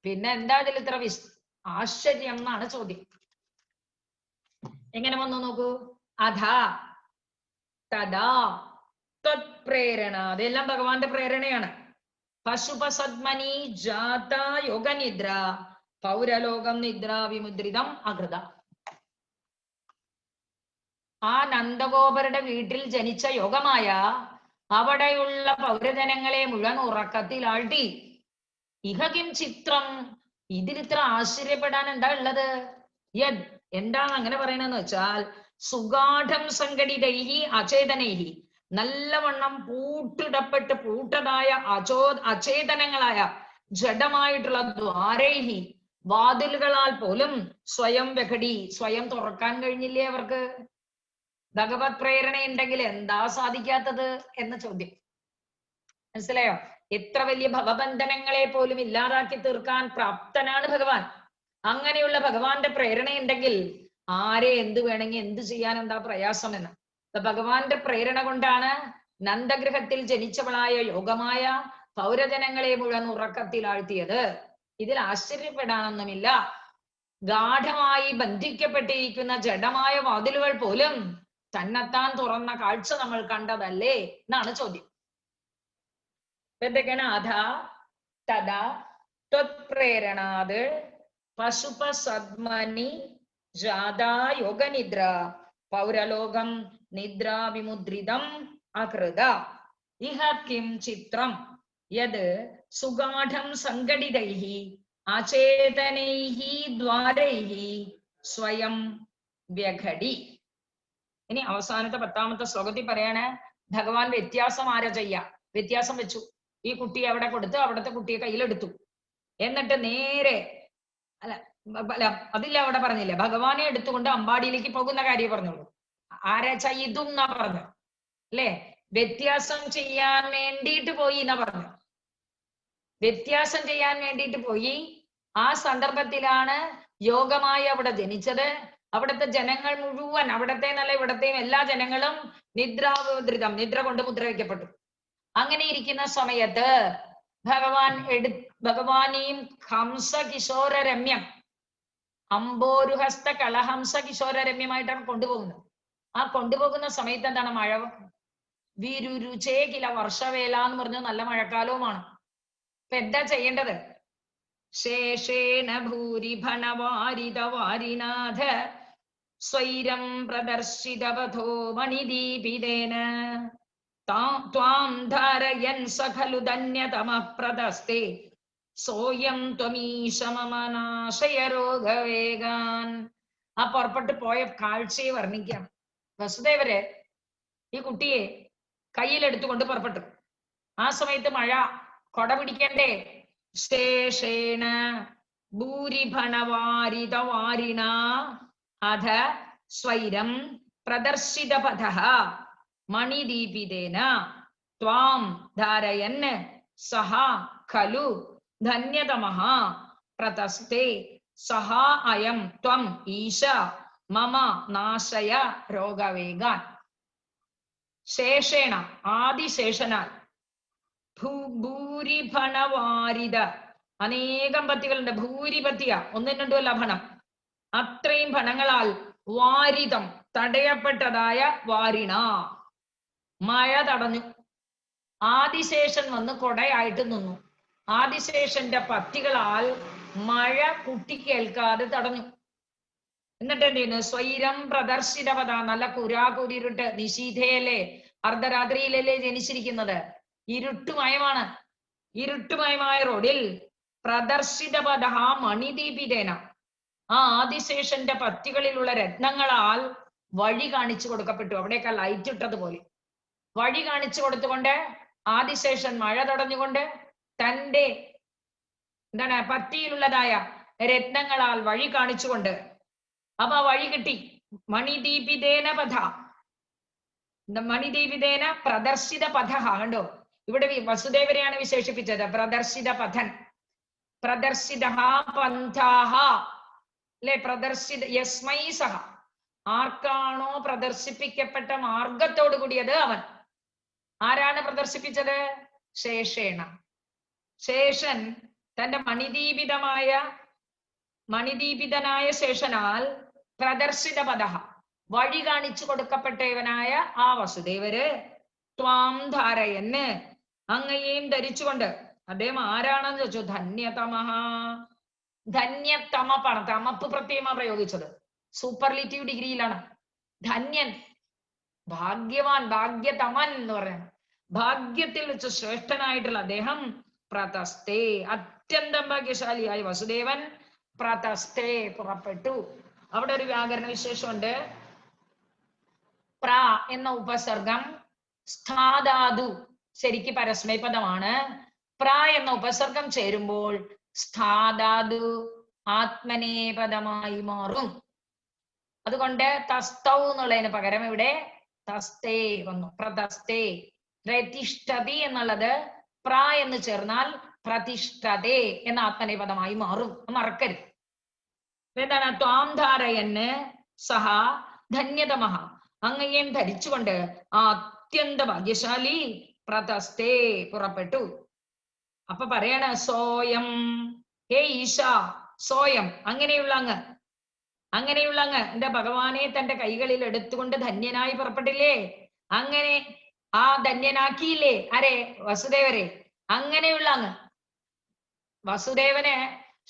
പിന്നെ എന്താ ഇതിൽ ഇത്ര ആശ്ചര്യം എന്നാണ് ചോദ്യം. എങ്ങനെ വന്നു നോക്കൂ. അധാ തദാ ത്വത്പ്രേരണ. അതെല്ലാം ഭഗവാന്റെ പ്രേരണയാണ്. പശുപസദ്മനി ജാത യോഗനിദ്ര പൗരലോകം നിദ്ര വിമുദ്രിതം അകൃത. ആ നന്ദഗോപരുടെ വീട്ടിൽ ജനിച്ച യോഗമായ അവിടെയുള്ള പൗരജനങ്ങളെ മുഴുവൻ ഉറക്കത്തിൽ ആഴ്ത്തി. ഇഹകിം ചിത്രം. ഇതിലിത്ര ആശ്ചര്യപ്പെടാൻ എന്താ ഉള്ളത്? യദ് എന്താണ് അങ്ങനെ പറയണെന്ന് വെച്ചാൽ സുഗാഢം സംഘടിതൈഹി അചേതനൈഹി. നല്ലവണ്ണം പൂട്ടതായ അചേതനങ്ങളായ ജഡമായിട്ടുള്ള ദ്വാരൈഹി വാതിലുകളാൽ പോലും സ്വയം വ്യഘടി, സ്വയം തുറക്കാൻ കഴിഞ്ഞില്ലേ അവർക്ക്? ഭഗവത് പ്രേരണ ഉണ്ടെങ്കിൽ എന്താ സാധിക്കാത്തത് എന്ന ചോദ്യം മനസ്സിലായോ? എത്ര വലിയ ഭവബന്ധനങ്ങളെ പോലും ഇല്ലാതാക്കി തീർക്കാൻ പ്രാപ്തനാണ് ഭഗവാൻ. അങ്ങനെയുള്ള ഭഗവാന്റെ പ്രേരണ ഉണ്ടെങ്കിൽ ആരെ എന്ത് വേണമെങ്കിൽ എന്ത് ചെയ്യാൻ എന്താ പ്രയാസമെന്ന്. ഭഗവാന്റെ പ്രേരണ കൊണ്ടാണ് നന്ദഗൃഹത്തിൽ ജനിച്ചവളായ യോഗമായ പൗരജനങ്ങളെ മുഴുവൻ ഉറക്കത്തിൽ ആഴ്ത്തിയത്. ഇതിൽ ആശ്ചര്യപ്പെടാനൊന്നുമില്ല. ഗാഠമായി ബന്ധിക്കപ്പെട്ടിരിക്കുന്ന ജഡമായ വാതിലുകൾ പോലും തന്നെത്താൻ തുറന്ന കാഴ്ച നമ്മൾ കണ്ടതല്ലേ എന്നാണ് ചോദ്യം. എന്തൊക്കെയാണ്? അധാ തദാ ത്വത്പ്രേരണാത് പശുപസദ്മനി ജാതാ യോഗനിദ്ര പൗരലോകം നിദ്രാ വിമുദ്രിതം അകൃത. ഇഹ കിം ചിത്രം യത് സുഗാഢം സംഘടിതൈഹി അചേതനൈഹി ദ്വാരൈഹി സ്വയം വ്യഘടി. ഇനി അവസാനത്തെ 10ാമത്തെ ശ്ലോകത്തിൽ പറയാണ് ഭഗവാൻ വ്യത്യാസം ആരാ ചെയ്യാ? വ്യത്യാസം വെച്ചു. ഈ കുട്ടിയെ അവിടെ കൊടുത്ത് അവിടുത്തെ കുട്ടിയെ കയ്യിലെടുത്തു. എന്നിട്ട് നേരെ അതില്ല, അവിടെ പറഞ്ഞില്ല, ഭഗവാനെ എടുത്തുകൊണ്ട് അമ്പാടിയിലേക്ക് പോകുന്ന കാര്യം പറഞ്ഞോളൂ. ആരാ ചെയ്തും എന്നാ പറഞ്ഞു അല്ലേ? വ്യത്യാസം ചെയ്യാൻ വേണ്ടിയിട്ട് പോയി എന്നാ പറഞ്ഞു. വ്യത്യാസം ചെയ്യാൻ വേണ്ടിയിട്ട് പോയി. ആ സന്ദർഭത്തിലാണ് യോഗമായി അവിടെ ജനിച്ചത്. അവിടുത്തെ ജനങ്ങൾ മുഴുവൻ, അവിടത്തെ നല്ല ഇവിടത്തെയും എല്ലാ ജനങ്ങളും നിദ്രാവൃതം, നിദ്ര കൊണ്ട് മുദ്ര വയ്ക്കപ്പെട്ടു. അങ്ങനെ ഇരിക്കുന്ന സമയത്ത് ഭഗവാനെയും ഹംസ കിശോര രമ്യം, അംബോരുഹസ്ത കളഹംസ കിശോര രമ്യമായിട്ടാണ് കൊണ്ടുപോകുന്നത്. ആ കൊണ്ടുപോകുന്ന സമയത്ത് എന്താണ്? മഴ. വിരുരുചേ കില വർഷവേല എന്ന് പറഞ്ഞു, നല്ല മഴക്കാലവുമാണ്. ഇപ്പൊ എന്താ ചെയ്യേണ്ടത്? ശേഷേണ ഭൂരിഭണവാരിത വാരിനാഥ സ്വൈരം പ്രദർശിതവധോ മണിദീപിതേന ത്വാം ധാരയൻ സഖലു ധന്യതമഃ പ്രദസ്തേ സോയം ത്വമീശ മമ നാശയ രോഗവേഗാൻ. ആ പുറപ്പെട്ടു പോയ കാഴ്ചയെ വർണ്ണിക്കാം. വസുദേവര് ഈ കുട്ടിയെ കയ്യിലെടുത്തുകൊണ്ട് പുറപ്പെട്ടു. ആ സമയത്ത് മഴ, കൊട പിടിക്കണ്ടേ? ശേഷേണ ഭൂരിഭണവാരിത വാരിണ അധ സ്വൈരം പ്രദർശിത പഥഃ മണിദീപിതേന ത്വാം ധാരയൻ സഹ ഖലു ധന്യതമഃ പ്രതസ്തേ സഹ അയം ത്വം ഈശ മമ നാശയ രോഗവേഗാൻ. ശേഷേണ ആദിശേഷനാൽ, ഭൂരിഭണവാരിത അനേകം പത്തികളുണ്ട്. ഭൂരിപത്തിയ, ഒന്നും രണ്ടുമല്ല ഭണം, അത്രയും ഭണങ്ങളാൽ വാരിതം തടയപ്പെട്ടതായ വാരിണ, മഴ തടഞ്ഞു. ആദിശേഷൻ വന്ന് കൊടയായിട്ട് നിന്നു. ആദിശേഷന്റെ പത്തികളാൽ മഴ കുട്ടിക്കേൽക്കാതെ തടഞ്ഞു. എന്നിട്ട് എന്ത് ചെയ്യുന്നു? സ്വൈരം പ്രദർശിതപഥ, നല്ല കുരാകുരിരുട്ട്, നിശീധയല്ലേ, അർദ്ധരാത്രിയിലല്ലേ ജനിച്ചിരിക്കുന്നത്, ഇരുട്ടുമയമാണ്. ഇരുട്ടുമയമായ റോഡിൽ പ്രദർശിതപഥ മണിദീപിതേന, ആ ആദിശേഷന്റെ പത്തികളിലുള്ള രത്നങ്ങളാൽ വഴി കാണിച്ചു കൊടുക്കപ്പെട്ടു. അവിടേക്ക് ലൈറ്റ് ഇട്ടതുപോലെ വഴി കാണിച്ചു കൊടുത്തുകൊണ്ട് ആദിശേഷൻ മഴ തടഞ്ഞുകൊണ്ട് തൻ്റെ എന്താണ് പത്തിയിലുള്ളതായ രത്നങ്ങളാൽ വഴി കാണിച്ചുകൊണ്ട്, അപ്പൊ വഴി കിട്ടി. മണിദീപിതേന പഥ, മണിദീപിതേന പ്രദർശിത പഥ. കണ്ടോ, ഇവിടെ വസുദേവരെയാണ് വിശേഷിപ്പിച്ചത് പ്രദർശിത പഥൻ. പ്രദർശിത പന്ഥാഹ അല്ലെ, പ്രദർശിത യസ്മൈ സഹ, ആർക്കാണോ പ്രദർശിപ്പിക്കപ്പെട്ട മാർഗത്തോട് കൂടിയത് അവൻ. ആരാണ് പ്രദർശിപ്പിച്ചത്? ശേഷേണ. ശേഷൻ തന്റെ മണിദീപിതനായ ശേഷനാൽ പ്രദർശിത പദ, വഴി കാണിച്ചു കൊടുക്കപ്പെട്ടവനായ ആ വസുദേവര് ത്വാം ധാരയന്, അങ്ങയെയും ധരിച്ചുകൊണ്ട്. അദ്ദേഹം ആരാണെന്ന് ചോദിച്ചു. ധന്യതമഃ, ധന്യതമപ്പാണ്, തമപ്പ് പ്രത്യയമാണ് പ്രയോഗിച്ചത്. സൂപ്പർലിറ്റീവ് ഡിഗ്രിയിലാണ്. ധന്യൻ, ഭാഗ്യവാൻ, ഭാഗ്യതമൻ എന്ന് പറയുന്നത്. ഭാഗ്യത്തിൽ വെച്ച് ശ്രേഷ്ഠനായിട്ടുള്ള അദ്ദേഹം പ്രതസ്തേ, അത്യന്തം ഭാഗ്യശാലിയായ വസുദേവൻ പ്രതസ്തേ പുറപ്പെട്ടു. അവിടെ ഒരു വ്യാകരണ വിശേഷമുണ്ട്. പ്ര എന്ന ഉപസർഗം സ്ഥാധാതു ശരിക്ക് പരസ്മൈപദമാണ്. പ്ര എന്ന ഉപസർഗം ചേരുമ്പോൾ സ്ഥാധാതു ആത്മനേപദമായി മാറും. അതുകൊണ്ട് തസ്തൗ എന്നുള്ളതിന് പകരം ഇവിടെ തസ്തേ വന്നു. പ്രതസ്തേ. പ്രതിഷ്ഠതി എന്നുള്ളത് പ്ര എന്ന് ചേർന്നാൽ പ്രതിഷ്ഠതേ എന്ന ആത്മനേപദമായി മാറും. മറക്കരുത്. എന്താണ്? ത്വാം ധാരയന് സഹ ധന്യതമഃ, അങ്ങയെയും ധരിച്ചുകൊണ്ട് ആ അത്യന്ത ഭാഗ്യശാലി പ്രതസ്തേ പുറപ്പെട്ടു. അപ്പൊ പറയാണ് സോയം, ഹേ ഈശ, സോയം, അങ്ങനെയുള്ള അങ്ങ്, അങ്ങനെയുള്ള അങ്ങ് എന്റെ ഭഗവാനെ തന്റെ കൈകളിൽ എടുത്തുകൊണ്ട് ധന്യനായി പുറപ്പെട്ടില്ലേ, അങ്ങനെ ആ ധന്യനാക്കിയില്ലേ ആരെ? വസുദേവരെ. അങ്ങനെയുള്ള അങ്ങ് വസുദേവന്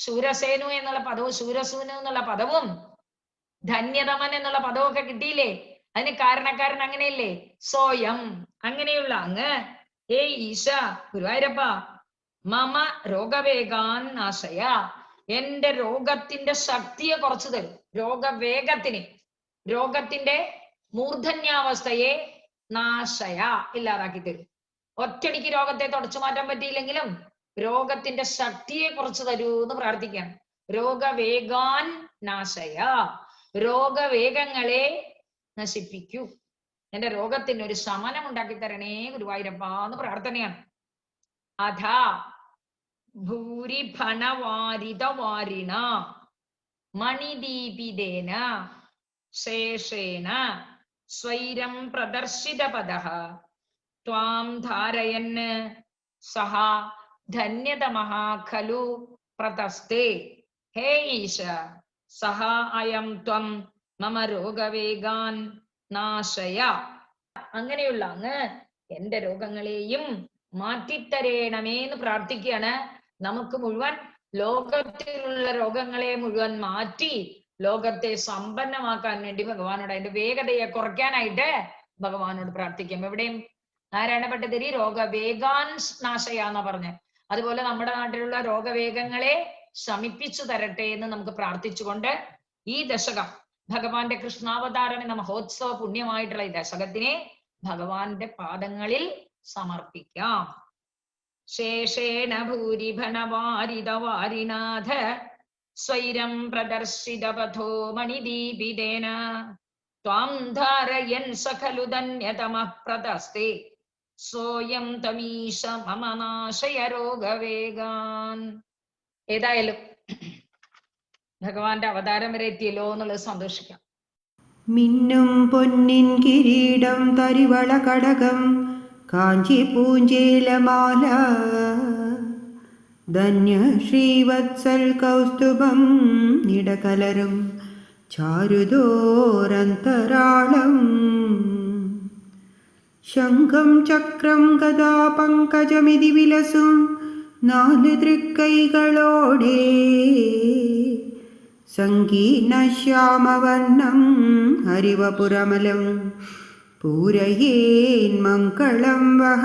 ശൂരസേനു എന്നുള്ള പദവും ശൂരസൂനു എന്നുള്ള പദവും ധന്യതമൻ എന്നുള്ള പദവും ഒക്കെ കിട്ടിയില്ലേ? അതിന് കാരണക്കാരൻ അങ്ങനെയല്ലേ? സോയം, അങ്ങനെയുള്ള അങ്ങ്, ഏ ഈശ ഗുരുവായൂരപ്പ, മമ രോഗവേഗാൻ നാശയ, എന്റെ രോഗത്തിന്റെ ശക്തിയെ കുറച്ചു തരും. രോഗവേഗത്തിന്, രോഗത്തിന്റെ മൂർധന്യാവസ്ഥയെ നാശയ ഇല്ലാതാക്കി തരും. ഒറ്റടിക്ക് രോഗത്തെ തുടച്ചു മാറ്റാൻ പറ്റിയില്ലെങ്കിലും രോഗത്തിന്റെ ശക്തിയെ കുറച്ചു തരൂ എന്ന് പ്രാർത്ഥിക്കാം. രോഗവേഗാൻ നാശയ, രോഗവേഗങ്ങളെ നശിപ്പിക്കൂ, എന്റെ രോഗത്തിന് ഒരു ശമനം ഉണ്ടാക്കി തരണേ ഗുരുവായൂരപ്പ എന്ന് പ്രാർത്ഥനയാണ്. അധ ഭൂരിഭണവാരിത വാരിണ, മണിദീപിതേന ശേഷേണ സ്വൈരം പ്രദർശിതപദഃ ത്വാം ധാരയൻ സഹ ധന്യതമഃ ഖലു പ്രതസ്തേ. ഹേ ഈശ, സഹ അയം ത്വം മമ രോഗവേഗാൻ നാശയ. അങ്ങനെയുള്ള അങ്ങ് എന്റെ രോഗങ്ങളെയും മാറ്റിത്തരേണമേന്ന് പ്രാർത്ഥിക്കുകയാണ്. നമുക്ക് മുഴുവൻ ലോകത്തിലുള്ള രോഗങ്ങളെ മുഴുവൻ മാറ്റി ലോകത്തെ സമ്പന്നമാക്കാൻ വേണ്ടി ഭഗവാനോട്, അതിന്റെ വേഗതയെ കുറയ്ക്കാനായിട്ട് ഭഗവാനോട് പ്രാർത്ഥിക്കാം. എവിടെയും നാരായണ ഭട്ടതിരി രോഗവേഗാൻ നാശയാന്ന പറഞ്ഞ്, അതുപോലെ നമ്മുടെ നാട്ടിലുള്ള രോഗവേഗങ്ങളെ ശമിപ്പിച്ചു തരട്ടെ എന്ന് നമുക്ക് പ്രാർത്ഥിച്ചുകൊണ്ട് ഈ ദശകം, ഭഗവാന്റെ കൃഷ്ണാവതാരണ മഹോത്സവ പുണ്യമായിട്ടുള്ള ഈ ദശകത്തിനെ ഭഗവാന്റെ പാദങ്ങളിൽ സമർപ്പിക്കാം. ശേഷേണ ഭൂരിഭനവാരിതവാരിനാഥ സ്വൈരം പ്രദർശിതപഥോ മണിദീപിതേന ത്വാം ധാരയൻ സഖലു ധന്യതമഃ പ്രതസ്തേ സോയം തമീശ മമ നാശയ രോഗവേഗാൻ. ഏതായാലും ഭഗവാന്റെ അവതാരം വരെ എത്തിയല്ലോ എന്നുള്ളത് സന്തോഷിക്കാം. മിന്നും പൊന്നിൻ കിരീടം തരിവള കടകം കാഞ്ചി പൂഞ്ചേലമാല ധന്യ ശ്രീവത്സൽ കൗസ്തുഭം ഇടകലരും ചാരുദോരന്തരാളം ശംഖം ചക്രം ഗദാ പങ്കജമിതി വിലസും 4 തൃക്കൈകളോടെ സങ്കീർണശ്യാമവർണം ഹരിവപുരമലം പൂരയേൻ മംഗളം വഹ.